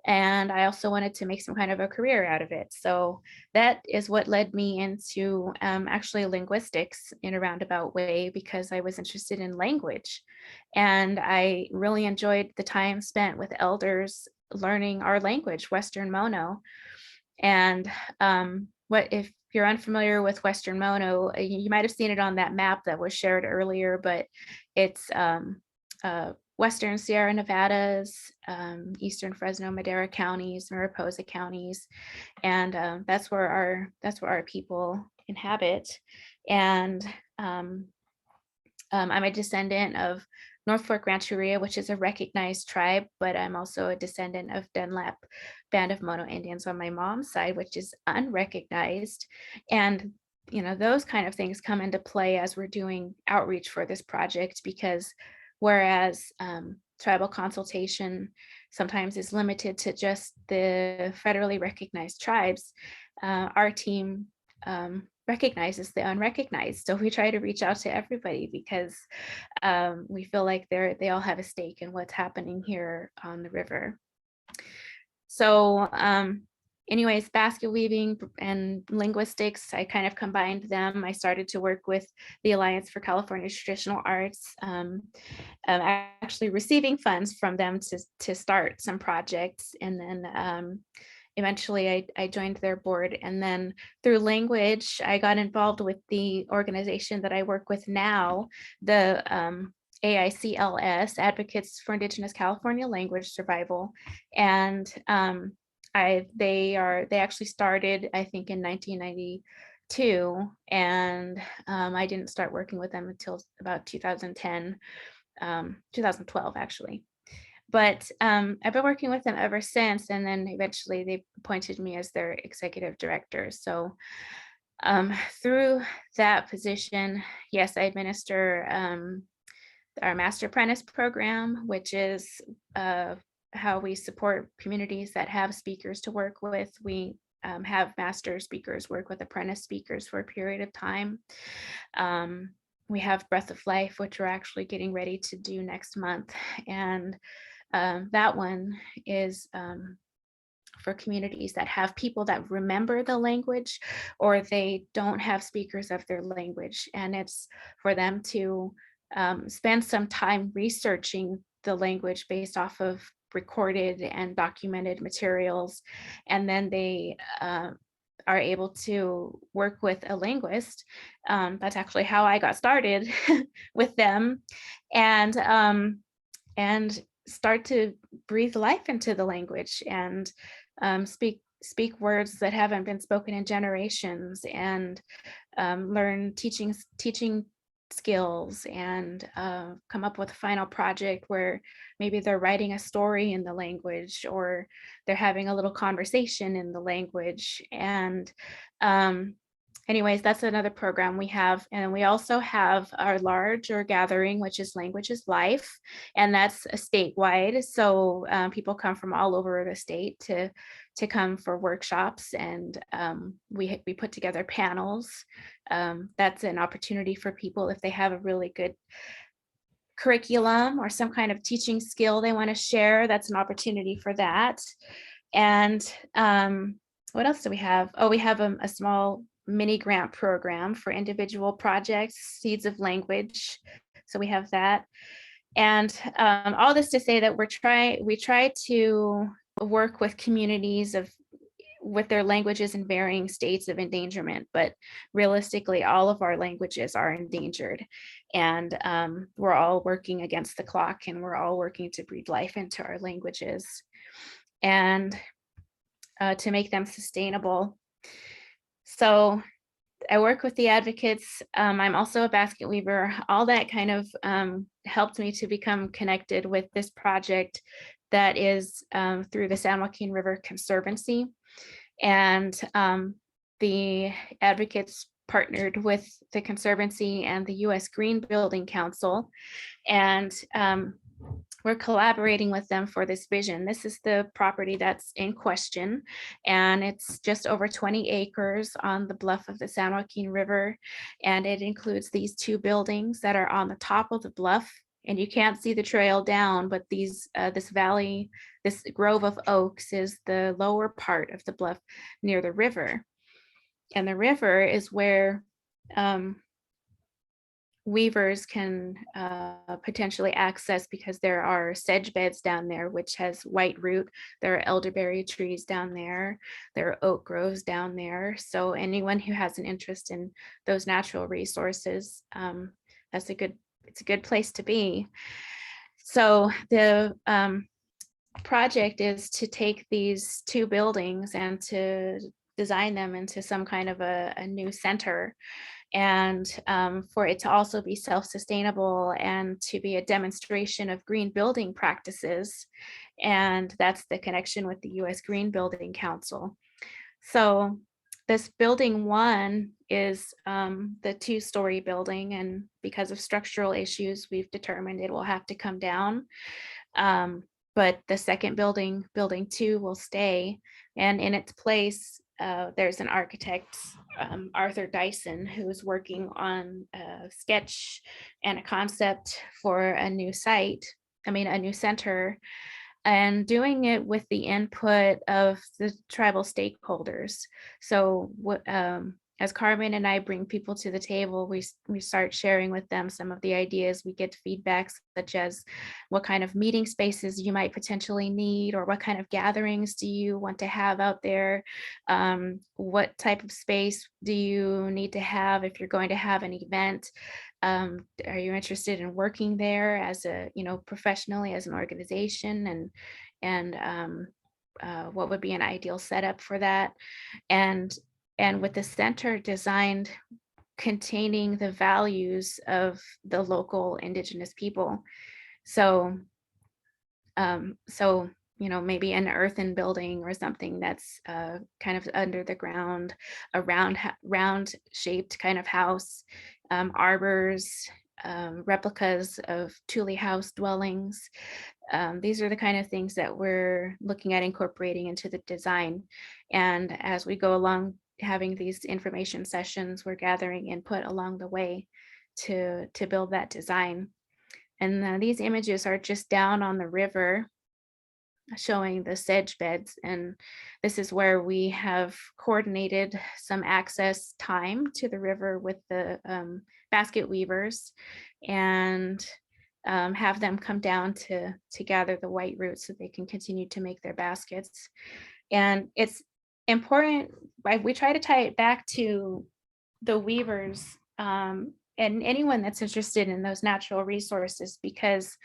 And I also wanted to make some kind of a career out of it. So that is what led me into actually linguistics in a roundabout way, because I was interested in language. And I really enjoyed the time spent with elders learning our language, Western Mono. And what if you're unfamiliar with Western Mono, you might have seen it on that map that was shared earlier, but it's Western Sierra Nevadas, Eastern Fresno, Madera counties, Mariposa counties, and that's where our people inhabit. And I'm a descendant of North Fork Rancheria, which is a recognized tribe, but I'm also a descendant of Dunlap Band of Mono Indians on my mom's side, which is unrecognized. And you know, those kind of things come into play as we're doing outreach for this project, because whereas tribal consultation sometimes is limited to just the federally recognized tribes, our team recognizes the unrecognized. So we try to reach out to everybody, because we feel like they all have a stake in what's happening here on the river. So anyways, basket weaving and linguistics, I kind of combined them. I started to work with the Alliance for California Traditional Arts, actually receiving funds from them to start some projects. And then eventually I joined their board. And then through language, I got involved with the organization that I work with now, the AICLS, Advocates for Indigenous California Language Survival. And they actually started, I think, in 1992, and I didn't start working with them until about 2010, 2012 actually. But I've been working with them ever since, and then eventually they appointed me as their executive director. So through that position, yes, I administer our Master Apprentice program, which is how we support communities that have speakers to work with. We have master speakers work with apprentice speakers for a period of time. We have Breath of Life, which we're actually getting ready to do next month. And that one is for communities that have people that remember the language, or they don't have speakers of their language. And it's for them to spend some time researching the language based off of recorded and documented materials. And then they are able to work with a linguist. That's actually how I got started with them. And start to breathe life into the language and speak words that haven't been spoken in generations, and learn teaching skills, and come up with a final project where maybe they're writing a story in the language, or they're having a little conversation in the language. And anyways, that's another program we have. And we also have our larger gathering, which is Language is Life, and that's statewide. So people come from all over the state to come for workshops, and we put together panels. That's an opportunity for people if they have a really good curriculum or some kind of teaching skill they want to share. That's an opportunity for that. And what else do we have? Oh, we have a small mini grant program for individual projects, Seeds of Language. So we have that. And all this to say that we try to work with communities with their languages in varying states of endangerment, but realistically, all of our languages are endangered, and we're all working against the clock, and we're all working to breathe life into our languages and to make them sustainable. So I work with the advocates. I'm also a basket weaver. All that kind of helped me to become connected with this project that is through the San Joaquin River Conservancy. And the advocates partnered with the Conservancy and the U.S. Green Building Council, and we're collaborating with them for this vision. This is the property that's in question, and it's just over 20 acres on the bluff of the San Joaquin River, and it includes these two buildings that are on the top of the bluff, and you can't see the trail down, but these this valley, this grove of oaks is the lower part of the bluff near the river, and the river is where weavers can potentially access, because there are sedge beds down there, which has white root. There are elderberry trees down there. There are oak groves down there. So anyone who has an interest in those natural resources, it's a good place to be. So the project is to take these two buildings and to design them into some kind of a new center, and for it to also be self-sustainable and to be a demonstration of green building practices. And that's the connection with the U.S. Green Building Council. So this building one is the two-story building, and because of structural issues, we've determined it will have to come down. But the second building, building two, will stay, and in its place, there's an architect, Arthur Dyson, who's working on a sketch and a concept for a new site, a new center, and doing it with the input of the tribal stakeholders. So as Carmen and I bring people to the table, we start sharing with them some of the ideas. We get feedback such as what kind of meeting spaces you might potentially need, or what kind of gatherings do you want to have out there? What type of space do you need to have if you're going to have an event? Are you interested in working there as professionally as an organization, and what would be an ideal setup for that? And with the center designed containing the values of the local Indigenous people. So maybe an earthen building or something that's kind of under the ground, a round shaped kind of house, arbors, replicas of Thule house dwellings. These are the kind of things that we're looking at incorporating into the design. And as we go along having these information sessions, we're gathering input along the way to build that design. And these images are just down on the river, showing the sedge beds, and this is where we have coordinated some access time to the river with the basket weavers, and have them come down to gather the white roots so they can continue to make their baskets. And it's important, we try to tie it back to the weavers and anyone that's interested in those natural resources, because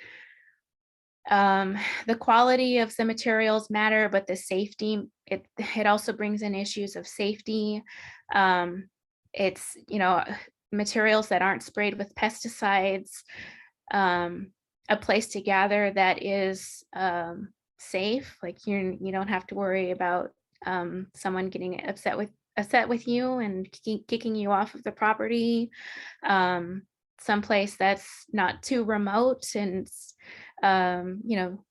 The quality of the materials matter, but the safety, it also brings in issues of safety. It's, materials that aren't sprayed with pesticides, a place to gather that is safe, like you don't have to worry about someone getting upset with you and kicking you off of the property. Someplace that's not too remote and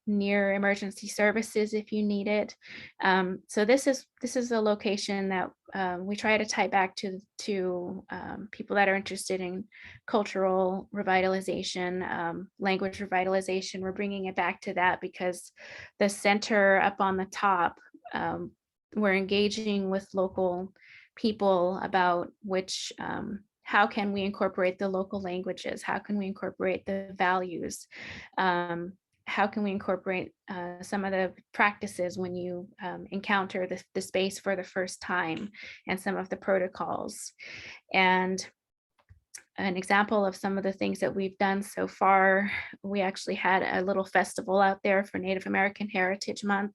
near emergency services if you need it. So this is a location that we try to tie back to people that are interested in cultural revitalization, language revitalization. We're bringing it back to that because the center up on the top, we're engaging with local people about which how can we incorporate the local languages? How can we incorporate the values? How can we incorporate some of the practices when you encounter the space for the first time, and some of the protocols? And an example of some of the things that we've done so far, we actually had a little festival out there for Native American Heritage Month.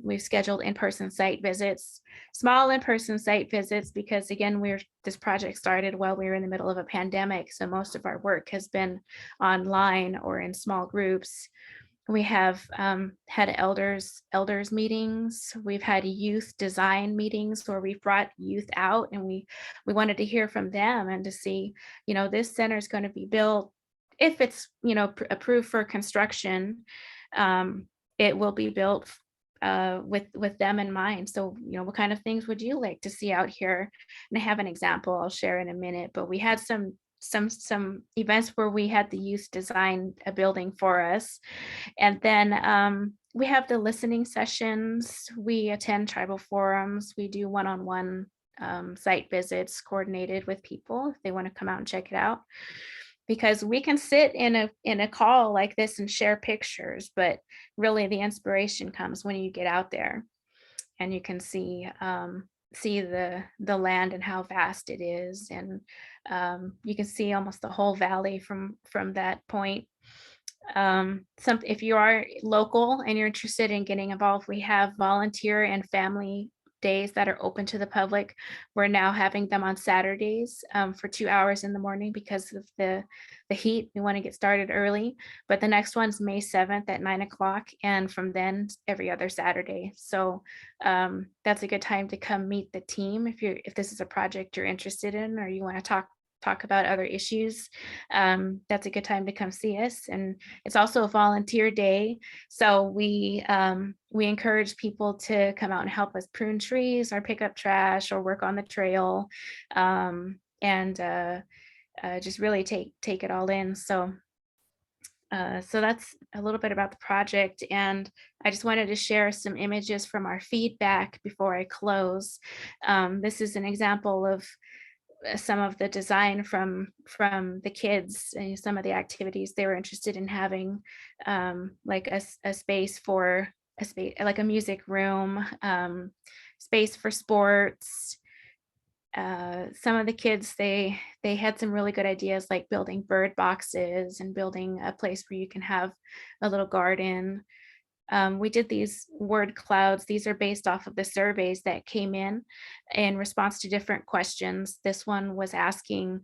We've scheduled in-person site visits, small in-person site visits, because again, this project started while we were in the middle of a pandemic. So most of our work has been online or in small groups. We have had elders meetings. We've had youth design meetings where we've brought youth out, and we wanted to hear from them and to see, this center is going to be built, if it's, approved for construction, it will be built with them in mind. So, what kind of things would you like to see out here? And I have an example I'll share in a minute, but we had some events where we had the youth design a building for us. And then we have the listening sessions. We attend tribal forums. We do one-on-one site visits coordinated with people if they want to come out and check it out. Because we can sit in a call like this and share pictures, but really the inspiration comes when you get out there and you can see the land and how vast it is, and you can see almost the whole valley from that point. If you are local and you're interested in getting involved, we have volunteer and family days that are open to the public. We're now having them on Saturdays for 2 hours in the morning because of the heat. We want to get started early, but the next one's May 7th at 9 o'clock, and from then every other Saturday. So that's a good time to come meet the team if this is a project you're interested in, or you want to talk about other issues. That's a good time to come see us. And it's also a volunteer day, so we encourage people to come out and help us prune trees or pick up trash or work on the trail, and just really take it all in. So that's a little bit about the project, and I just wanted to share some images from our feedback before I close. This is an example of some of the design from the kids and some of the activities they were interested in having, like a space like a music room, space for sports. Some of the kids, they had some really good ideas, like building bird boxes and building a place where you can have a little garden. We did these word clouds. These are based off of the surveys that came in response to different questions. This one was asking,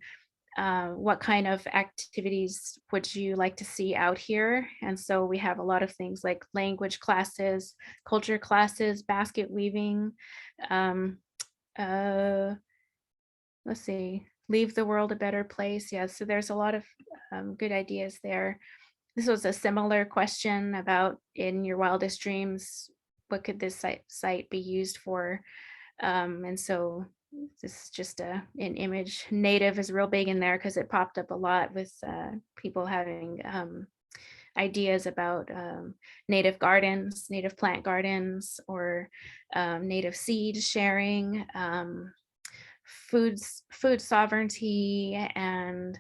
what kind of activities would you like to see out here? And so we have a lot of things like language classes, culture classes, basket weaving. Let's see, leave the world a better place. Yeah, so there's a lot of good ideas there. This was a similar question about, in your wildest dreams, what could this site be used for? And so this is just an image. Native is real big in there because it popped up a lot with people having ideas about native gardens, native plant gardens, or native seed sharing, food sovereignty, and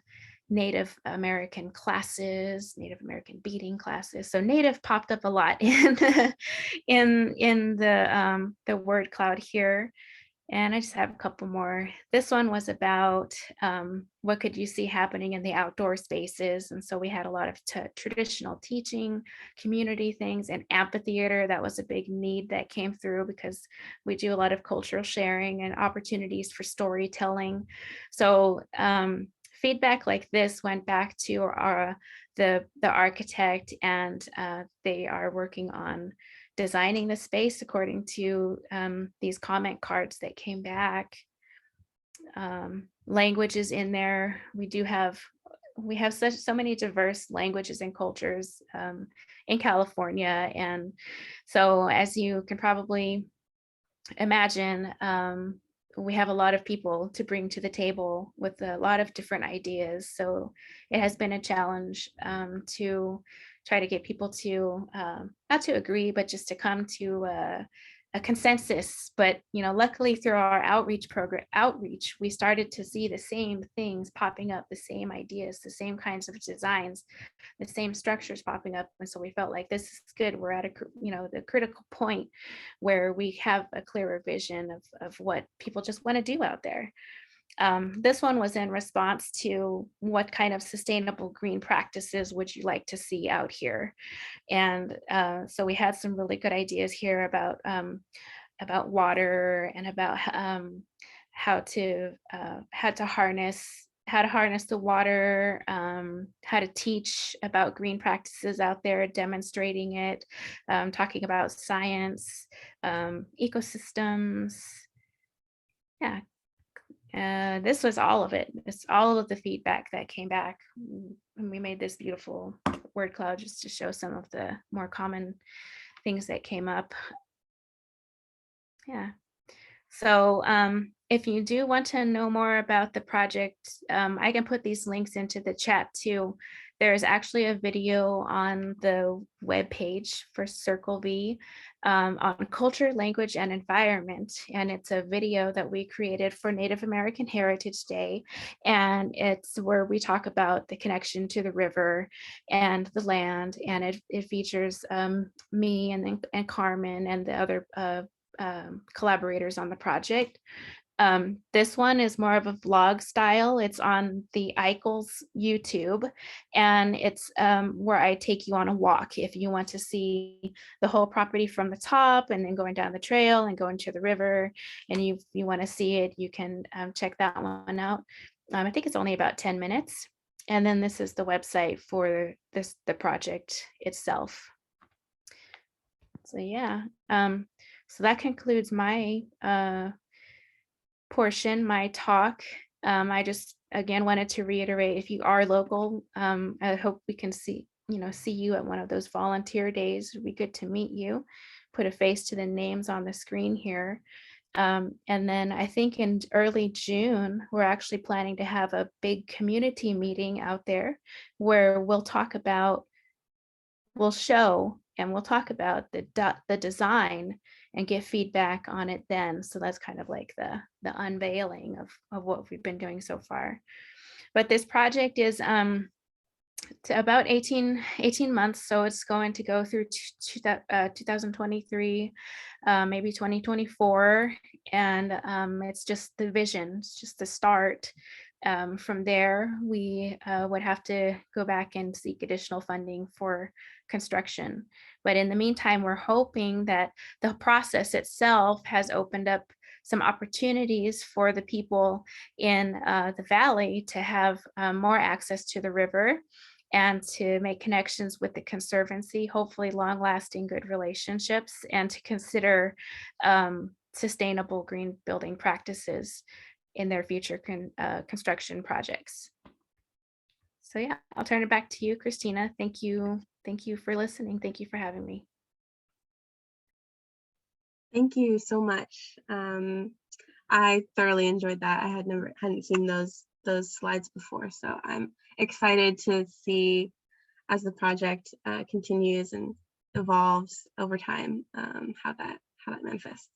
Native American classes, Native American beading classes. So Native popped up a lot in the word cloud here. And I just have a couple more. This one was about what could you see happening in the outdoor spaces. And so we had a lot of traditional teaching, community things, and amphitheater. That was a big need that came through because we do a lot of cultural sharing and opportunities for storytelling. So feedback like this went back to the architect, and they are working on designing the space according to these comment cards that came back. Languages in there. We have so many diverse languages and cultures in California. And so as you can probably imagine, we have a lot of people to bring to the table with a lot of different ideas. So it has been a challenge to try to get people to not to agree, but just to come to a consensus. But luckily through our outreach, we started to see the same things popping up, the same ideas, the same kinds of designs, the same structures popping up. And so we felt like this is good. We're at the critical point where we have a clearer vision of what people just want to do out there. This one was in response to what kind of sustainable green practices would you like to see out here? And so we had some really good ideas here about water and about how to harness the water, how to teach about green practices out there, demonstrating it, talking about science, ecosystems. Yeah. This was all of it. It's all of the feedback that came back. And we made this beautiful word cloud just to show some of the more common things that came up. Yeah. So if you do want to know more about the project, I can put these links into the chat too. There's actually a video on the webpage for Circle V on culture, language, and environment. And it's a video that we created for Native American Heritage Day. And it's where we talk about the connection to the river and the land. And it features me and Carmen and the other collaborators on the project. This one is more of a vlog style. It's on the Eichel's YouTube, and it's where I take you on a walk if you want to see the whole property from the top and then going down the trail and going to the river, and you want to see it, you can check that one out. I think it's only about 10 minutes. And then this is the website for the project itself. So yeah, so that concludes my portion, my talk. I just again wanted to reiterate, if you are local, I hope we can see you at one of those volunteer days. It'd be good to meet you, put a face to the names on the screen here. And then I think in early June, we're actually planning to have a big community meeting out there where we'll show and we'll talk about the design and get feedback on it then. So that's kind of like the unveiling of what we've been doing so far. But this project is to about 18 months. So it's going to go through 2023, maybe 2024. And it's just the vision, it's just the start. From there, we would have to go back and seek additional funding for construction. But in the meantime, we're hoping that the process itself has opened up some opportunities for the people in the valley to have more access to the river and to make connections with the Conservancy, hopefully long-lasting good relationships, and to consider sustainable green building practices in their future construction projects. So yeah, I'll turn it back to you, Christina. Thank you for listening. Thank you for having me. Thank you so much. I thoroughly enjoyed that. I hadn't seen those slides before, so I'm excited to see as the project continues and evolves over time, how that manifests.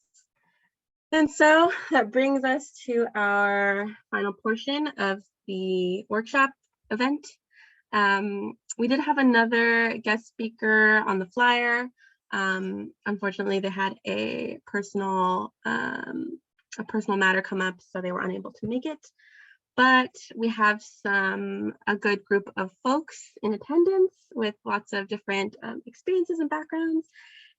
And so that brings us to our final portion of the workshop event. We did have another guest speaker on the flyer. Unfortunately, they had a personal a personal matter come up, so they were unable to make it. But we have a good group of folks in attendance with lots of different experiences and backgrounds.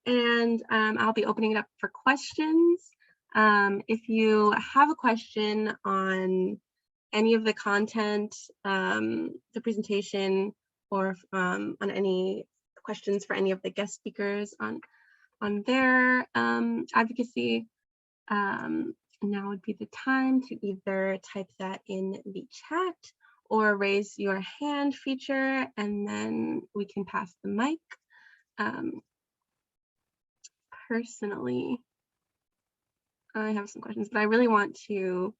And I'll be opening it up for questions. If you have a question on any of the content, the presentation, or on any questions for any of the guest speakers on their advocacy, now would be the time to either type that in the chat or raise your hand feature, and then we can pass the mic. Personally, I have some questions, but I really want to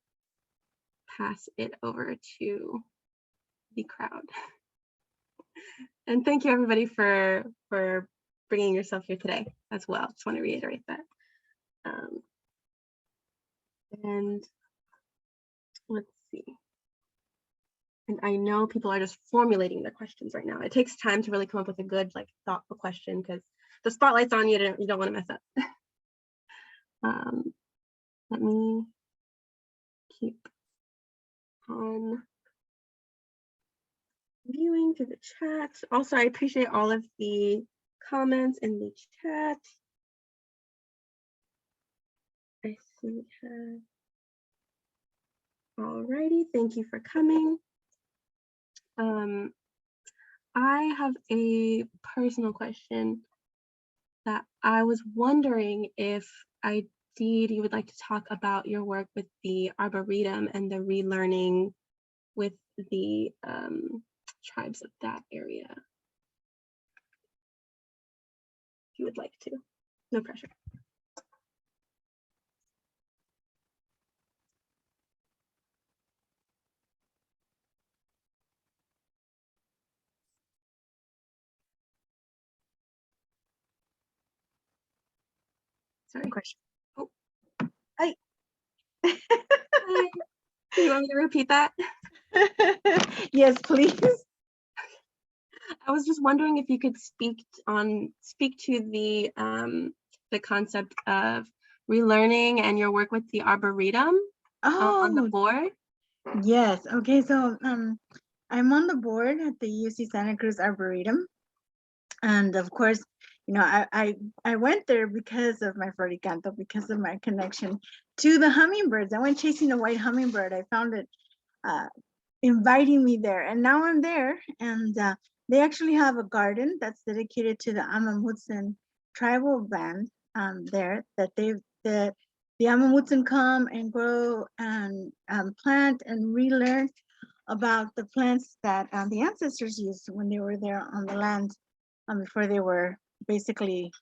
pass it over to the crowd. And thank you everybody for bringing yourself here today as well. Just want to reiterate that. And let's see. And I know people are just formulating their questions right now. It takes time to really come up with a good, like, thoughtful question because the spotlight's on you. You don't want to mess up. Let me keep on viewing through the chat. Also, I appreciate all of the comments in the chat. I see we have. Alrighty, thank you for coming. I have a personal question that I was wondering if Aideed, you would like to talk about your work with the Arboretum and the relearning with the tribes of that area. If you would like to, no pressure. Sorry. Question. Oh. Hi. Hi. Do you want me to repeat that? Yes, please. I was just wondering if you could speak to the concept of relearning and your work with the Arboretum on the board. Yes. Okay. So I'm on the board at the UC Santa Cruz Arboretum, and of course, you know, I went there because of my Floricanto, because of my connection to the hummingbirds. I went chasing a white hummingbird. I found it inviting me there, and now I'm there, and they actually have a garden that's dedicated to the Amamutsan tribal band there, that the Amamutsan come and grow and plant and relearn about the plants that the ancestors used when they were there on the land, before they were basically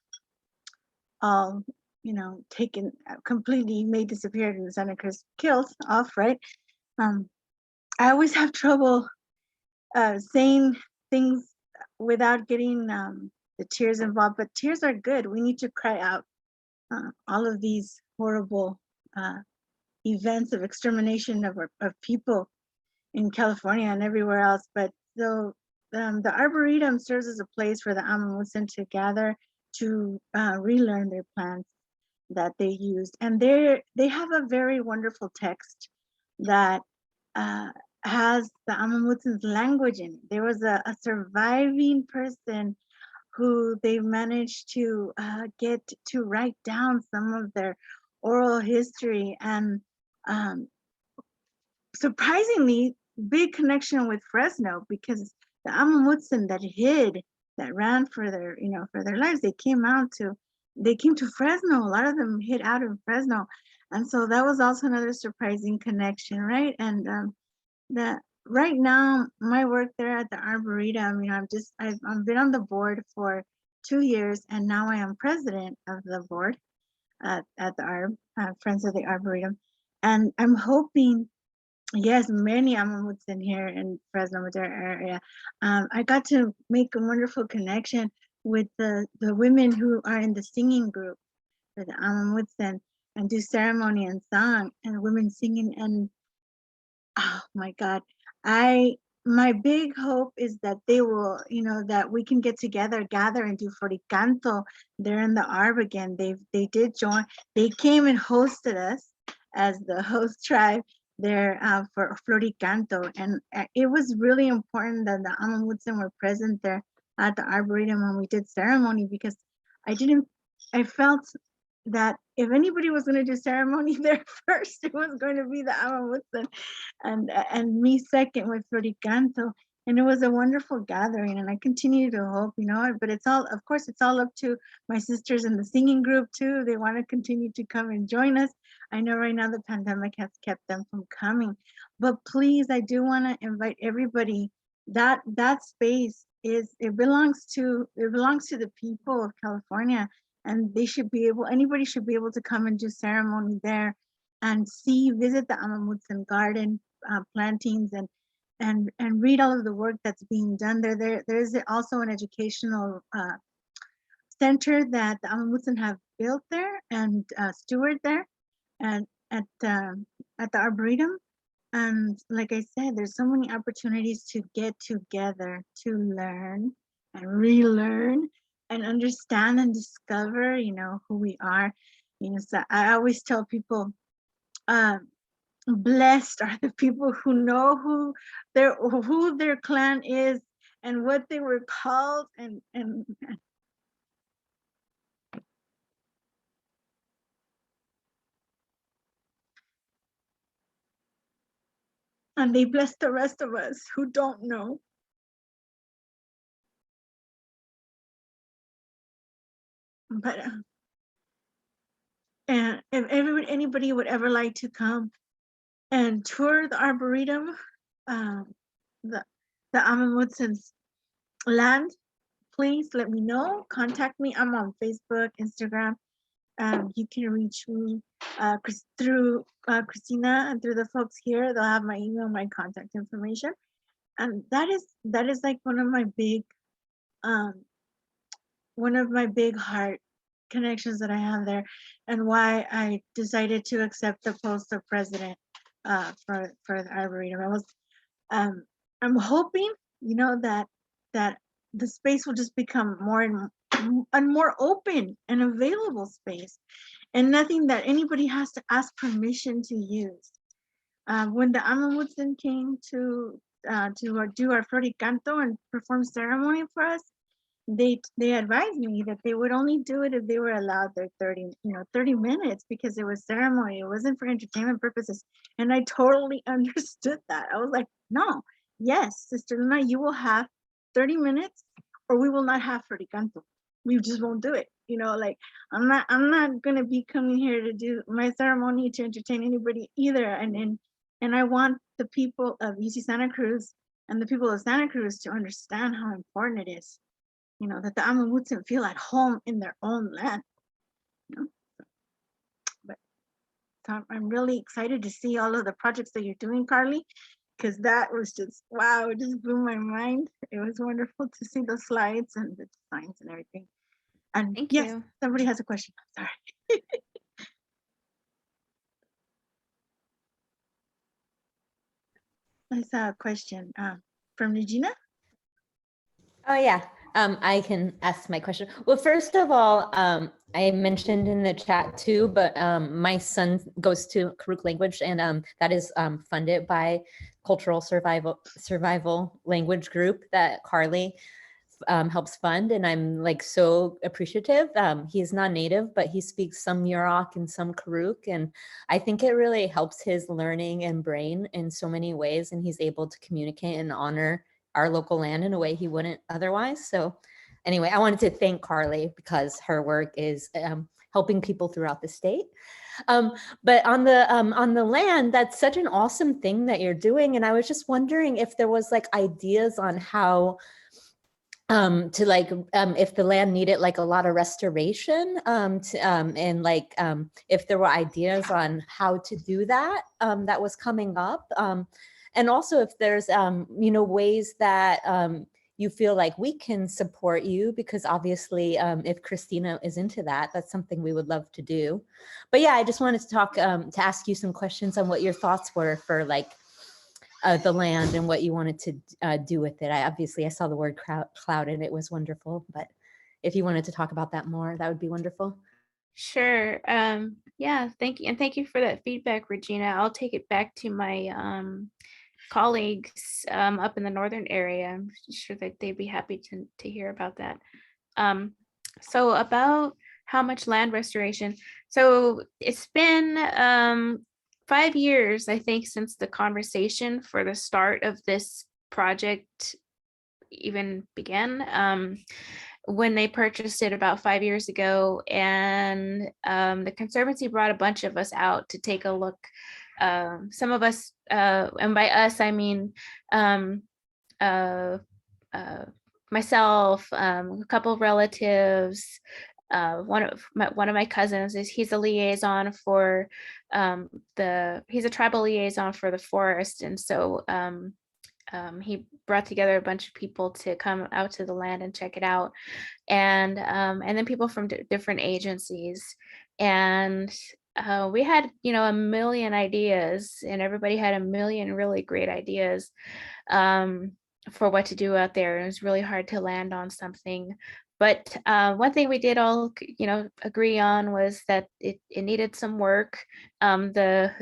all, you know, taken, completely made disappeared in the Santa Cruz, killed off, right? I always have trouble saying things without getting the tears involved, but tears are good. We need to cry out all of these horrible events of extermination of people in California and everywhere else. But so the Arboretum serves as a place for the Amamutsan to gather, to relearn their plants that they used. And they have a very wonderful text that has the Amamutsan's language in it. There was a surviving person who they managed to get to write down some of their oral history, and surprisingly big connection with Fresno, because the Amamutsan that ran for their, you know, for their lives, they came to Fresno. A lot of them hid out in Fresno, and so that was also another surprising connection, right? And that right now my work there at the Arboretum, you know, I've been on the board for 2 years, and now I am president of the board at the Friends of the Arboretum, and I'm hoping. Yes, many Amamutsan here in Fresno Madera area. I got to make a wonderful connection with the women who are in the singing group for the Amamutsan, and do ceremony and song, and women singing. And oh my God, my big hope is that they will, you know, that we can get together, gather, and do Floricanto there in the Arb again. They did join. They came and hosted us as the host tribe there for Floricanto. And it was really important that the Amamutsen were present there at the Arboretum when we did ceremony, because I felt that if anybody was going to do ceremony there first, it was going to be the Amamutsen, and me second with Floricanto. And it was a wonderful gathering, and I continue to hope, but it's all, of course, it's all up to my sisters in the singing group too. They want to continue to come and join us. I know right now the pandemic has kept them from coming, but please, I do want to invite everybody. That space belongs to the people of California, and anybody should be able to come and do ceremony there and visit the Amamutsen garden plantings, and read all of the work that's being done there. There's also an educational center that the Amamutsen have built there and steward there, and at the Arboretum. And like I said, there's so many opportunities to get together, to learn and relearn and understand and discover, who we are. So I always tell people, blessed are the people who know who their clan is and what they were called, and they bless the rest of us who don't know. But and if anybody would ever like to come and tour the Arboretum, the Amamutsen's land, please let me know. Contact me. I'm on Facebook, Instagram. You can reach me through Christina, and through the folks here. They'll have my email, my contact information. And that is like one of my big heart connections that I have there, and why I decided to accept the post of president for the Arboretum. I'm hoping, that the space will just become more and more open and available space, and nothing that anybody has to ask permission to use. When the Amamutsen came to do our Floricanto and perform ceremony for us, they advised me that they would only do it if they were allowed their 30 minutes, because it was ceremony. It wasn't for entertainment purposes. And I totally understood that. I was like, no, yes, Sister Luna, you will have 30 minutes or we will not have Floricanto. We just won't do it. I'm not gonna be coming here to do my ceremony to entertain anybody either. And I want the people of UC Santa Cruz and the people of Santa Cruz to understand how important it is, that the Amamutsen feel at home in their own land. But so I'm really excited to see all of the projects that you're doing, Carly, because that was just, wow, it just blew my mind. It was wonderful to see the slides and the designs and everything. And Thank yes, you. somebody has a question. Sorry. I saw a question from Regina. Oh yeah, I can ask my question. Well, first of all, I mentioned in the chat too, but my son goes to Karuk language, and that is funded by Cultural Survival Language Group that Carly helps fund, and I'm like so appreciative. He's non-native, but he speaks some Yurok and some Karuk, and I think it really helps his learning and brain in so many ways, and he's able to communicate and honor our local land in a way he wouldn't otherwise. So anyway, I wanted to thank Carly because her work is helping people throughout the state. But on the land, that's such an awesome thing that you're doing. And I was just wondering if there was like ideas on how to like if the land needed like a lot of restoration, and like if there were ideas on how to do that that was coming up. And also if there's, ways that you feel like we can support you, because obviously if Christina is into that, that's something we would love to do. But yeah, I just wanted to talk, to ask you some questions on what your thoughts were for like the land and what you wanted to do with it. I saw the word cloud and it was wonderful, but if you wanted to talk about that more, that would be wonderful. Sure. Yeah, thank you. And thank you for that feedback, Regina. I'll take it back to my colleagues up in the northern area. I'm sure that they'd be happy to hear about that. So about how much land restoration. So it's been 5 years, I think, since the conversation for the start of this project even began. When they purchased it about 5 years ago, and the Conservancy brought a bunch of us out to take a look. Some of us, and by us, I mean myself, a couple of relatives, one of my cousins he's a liaison for he's a tribal liaison for the forest, and so he brought together a bunch of people to come out to the land and check it out, and then people from different agencies, and we had a million ideas, and everybody had a million really great ideas for what to do out there. It was really hard to land on something, but one thing we did all agree on was that it needed some work. The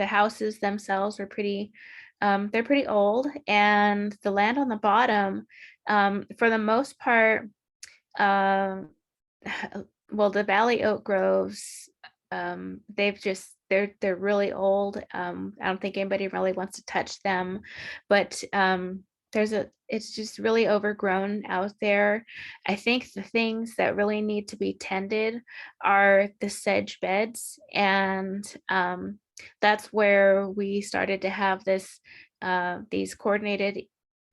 houses themselves were pretty they're pretty old, and the land on the bottom, for the most part, well, the valley oak groves, they're really old. I don't think anybody really wants to touch them, but it's just really overgrown out there. I think the things that really need to be tended are the sedge beds, and that's where we started to have these coordinated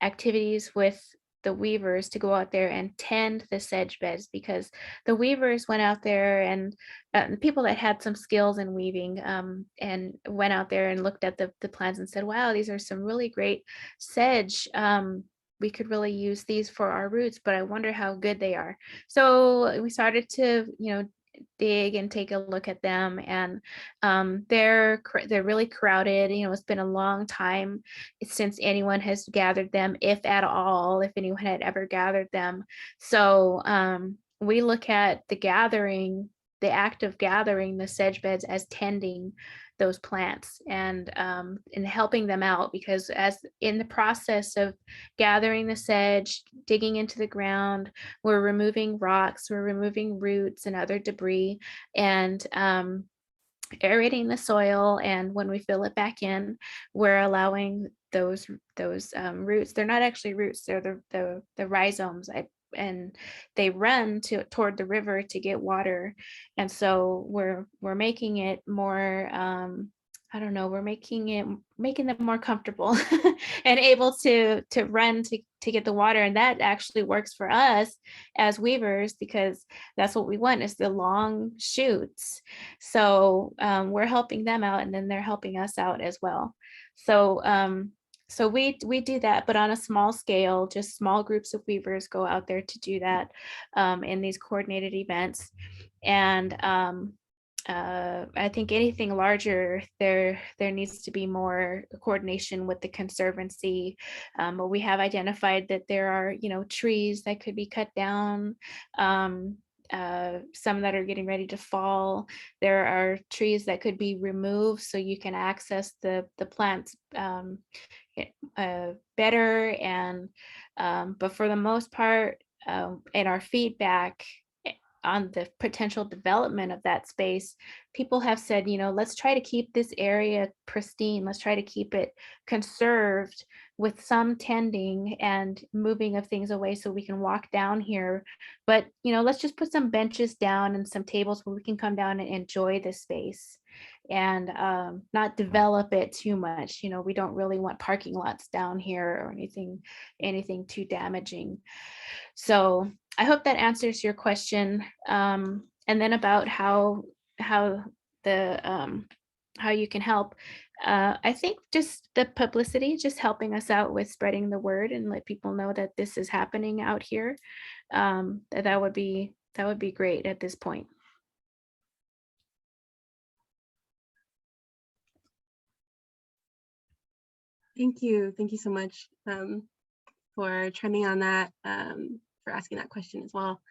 activities with the weavers to go out there and tend the sedge beds, because the weavers went out there, and the people that had some skills in weaving and went out there and looked at the plants and said, wow, these are some really great sedge. We could really use these for our roots, but I wonder how good they are. So we started to dig and take a look at them, and they're really crowded. It's been a long time since anyone has gathered them, if at all, if anyone had ever gathered them. So we look at the act of gathering the sedge beds as tending those plants, and helping them out, because as in the process of gathering the sedge, digging into the ground, we're removing rocks, we're removing roots and other debris, and aerating the soil. And when we fill it back in, we're allowing those roots. They're not actually roots, they're the rhizomes, and they run toward the river to get water. And so we're making it more I don't know, we're making them more comfortable and able to run to get the water. And that actually works for us as weavers, because that's what we want, is the long shoots. So we're helping them out, and then they're helping us out as well. So we do that, but on a small scale. Just small groups of weavers go out there to do that in these coordinated events. And I think anything larger, there needs to be more coordination with the Conservancy. But we have identified that there are trees that could be cut down, some that are getting ready to fall. There are trees that could be removed so you can access the plants better. And but for the most part, in our feedback on the potential development of that space, people have said, let's try to keep this area pristine. Let's try to keep it conserved with some tending and moving of things away so we can walk down here. But, let's just put some benches down and some tables where we can come down and enjoy the space, and not develop it too much. We don't really want parking lots down here or anything too damaging. So I hope that answers your question. And then about how you can help. I think just the publicity, just helping us out with spreading the word and let people know that this is happening out here. That would be great at this point. Thank you so much for trending on that, for asking that question as well.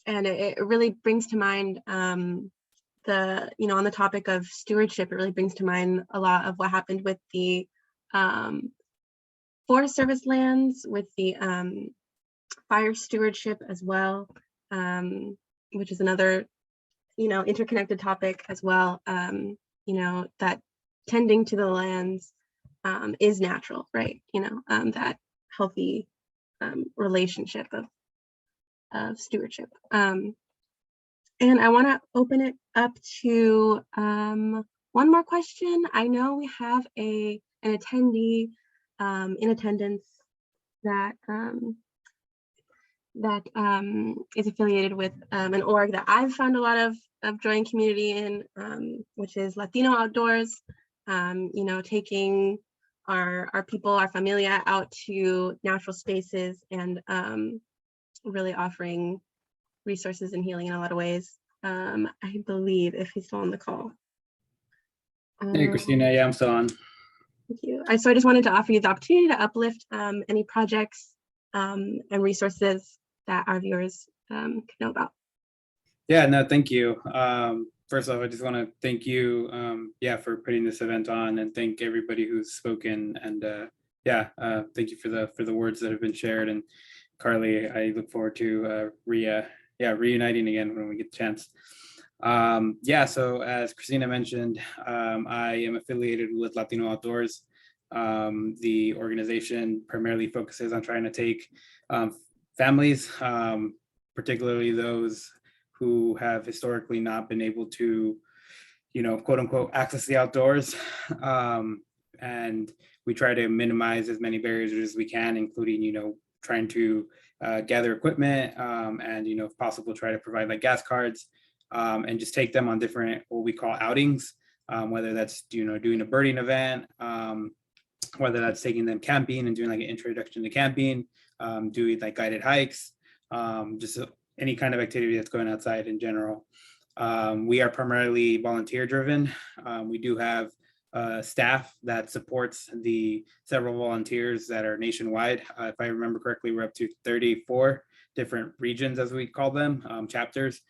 it really brings to mind the, on the topic of stewardship, it really brings to mind a lot of what happened with the Forest Service lands, with the fire stewardship as well, which is another, interconnected topic as well, that tending to the lands is natural, right? That healthy relationship of stewardship. And I want to open it up to one more question. I know we have an attendee in attendance that is affiliated with an org that I've found a lot of joy and community in, which is Latino Outdoors. Taking our people, our familia out to natural spaces and really offering resources and healing in a lot of ways. I believe, if he's still on the call. Hey, Christina. Yeah, I'm still on. Thank you. So I just wanted to offer you the opportunity to uplift any projects and resources that our viewers could know about. Yeah, no, thank you. First off, I just want to thank you, for putting this event on, and thank everybody who's spoken. And thank you for the words that have been shared. And Carly, I look forward to reuniting again when we get the chance. So as Christina mentioned, I am affiliated with Latino Outdoors. The organization primarily focuses on trying to take families, particularly those who have historically not been able to, quote unquote, access the outdoors. And we try to minimize as many barriers as we can, including, trying to gather equipment and, if possible, try to provide like gas cards and just take them on different, what we call outings, whether that's, doing a birding event, whether that's taking them camping and doing like an introduction to camping, doing like guided hikes, just any kind of activity that's going outside in general. We are primarily volunteer driven. We do have staff that supports the several volunteers that are nationwide. If I remember correctly, we're up to 34 different regions, as we call them, chapters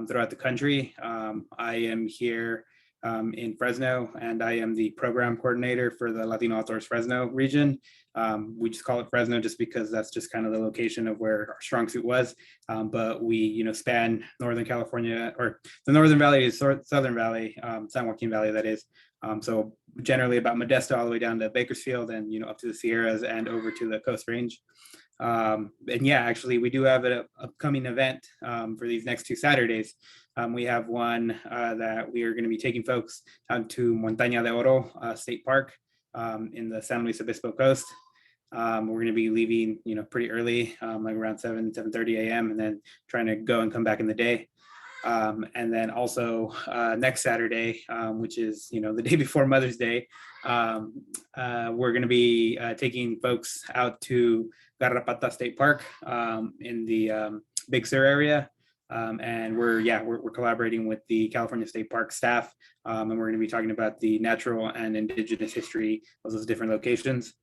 throughout the country. I am here in Fresno, and I am the program coordinator for the Latino Outdoors Fresno region. We just call it Fresno just because that's just kind of the location of where our strong suit was. But we, span Northern California, or the Northern Valley is Southern Valley, San Joaquin Valley, that is. So generally about Modesto all the way down to Bakersfield and, up to the Sierras and over to the Coast Range. Actually, we do have an upcoming event for these next 2 Saturdays. We have one that we are going to be taking folks out to Montaña de Oro State Park in the San Luis Obispo coast. We're going to be leaving, pretty early, like around 7:30 a.m. and then trying to go and come back in the day. And then also next Saturday, which is, the day before Mother's Day, we're going to be taking folks out to Garrapata State Park in the Big Sur area. And we're collaborating with the California State Park staff, and we're going to be talking about the natural and indigenous history of those different locations.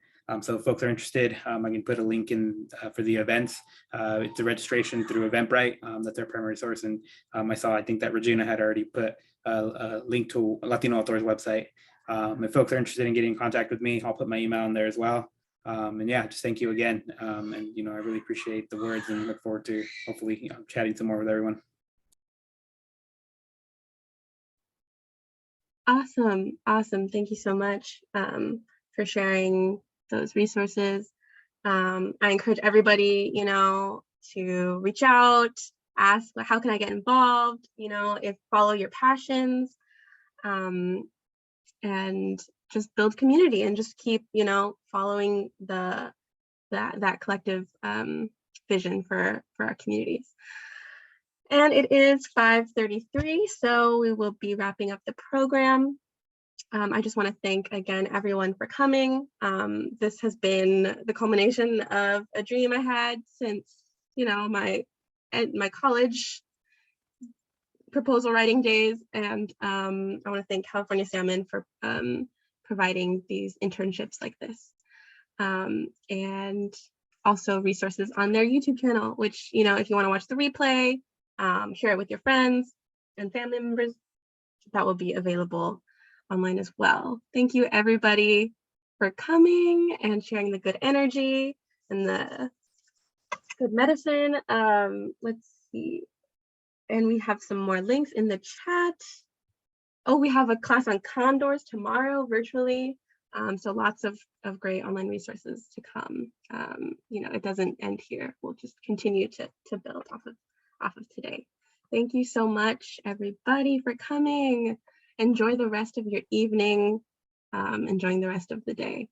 So if folks are interested, I can put a link in for the events. It's a registration through Eventbrite. That's our primary source. And I think that Regina had already put a link to Latino Outdoors website. If folks are interested in getting in contact with me, I'll put my email in there as well. Just thank you again. And I really appreciate the words and look forward to hopefully chatting some more with everyone. Awesome. Thank you so much for sharing those resources. I encourage everybody, to reach out, ask, how can I get involved? Follow your passions, and just build community and just keep, following that collective vision for our communities. And it is 5:33, so we will be wrapping up the program. I just want to thank again everyone for coming. This has been the culmination of a dream I had since, my college proposal writing days, and I want to thank California Salmon for providing these internships like this, and also resources on their YouTube channel, which, if you want to watch the replay, share it with your friends and family members. That will be available online as well. Thank you everybody for coming and sharing the good energy and the good medicine. Let's see. And we have some more links in the chat. Oh, we have a class on condors tomorrow virtually. So lots of great online resources to come. It doesn't end here. We'll just continue to build off of today. Thank you so much, everybody, for coming. Enjoy the rest of your evening, enjoying the rest of the day.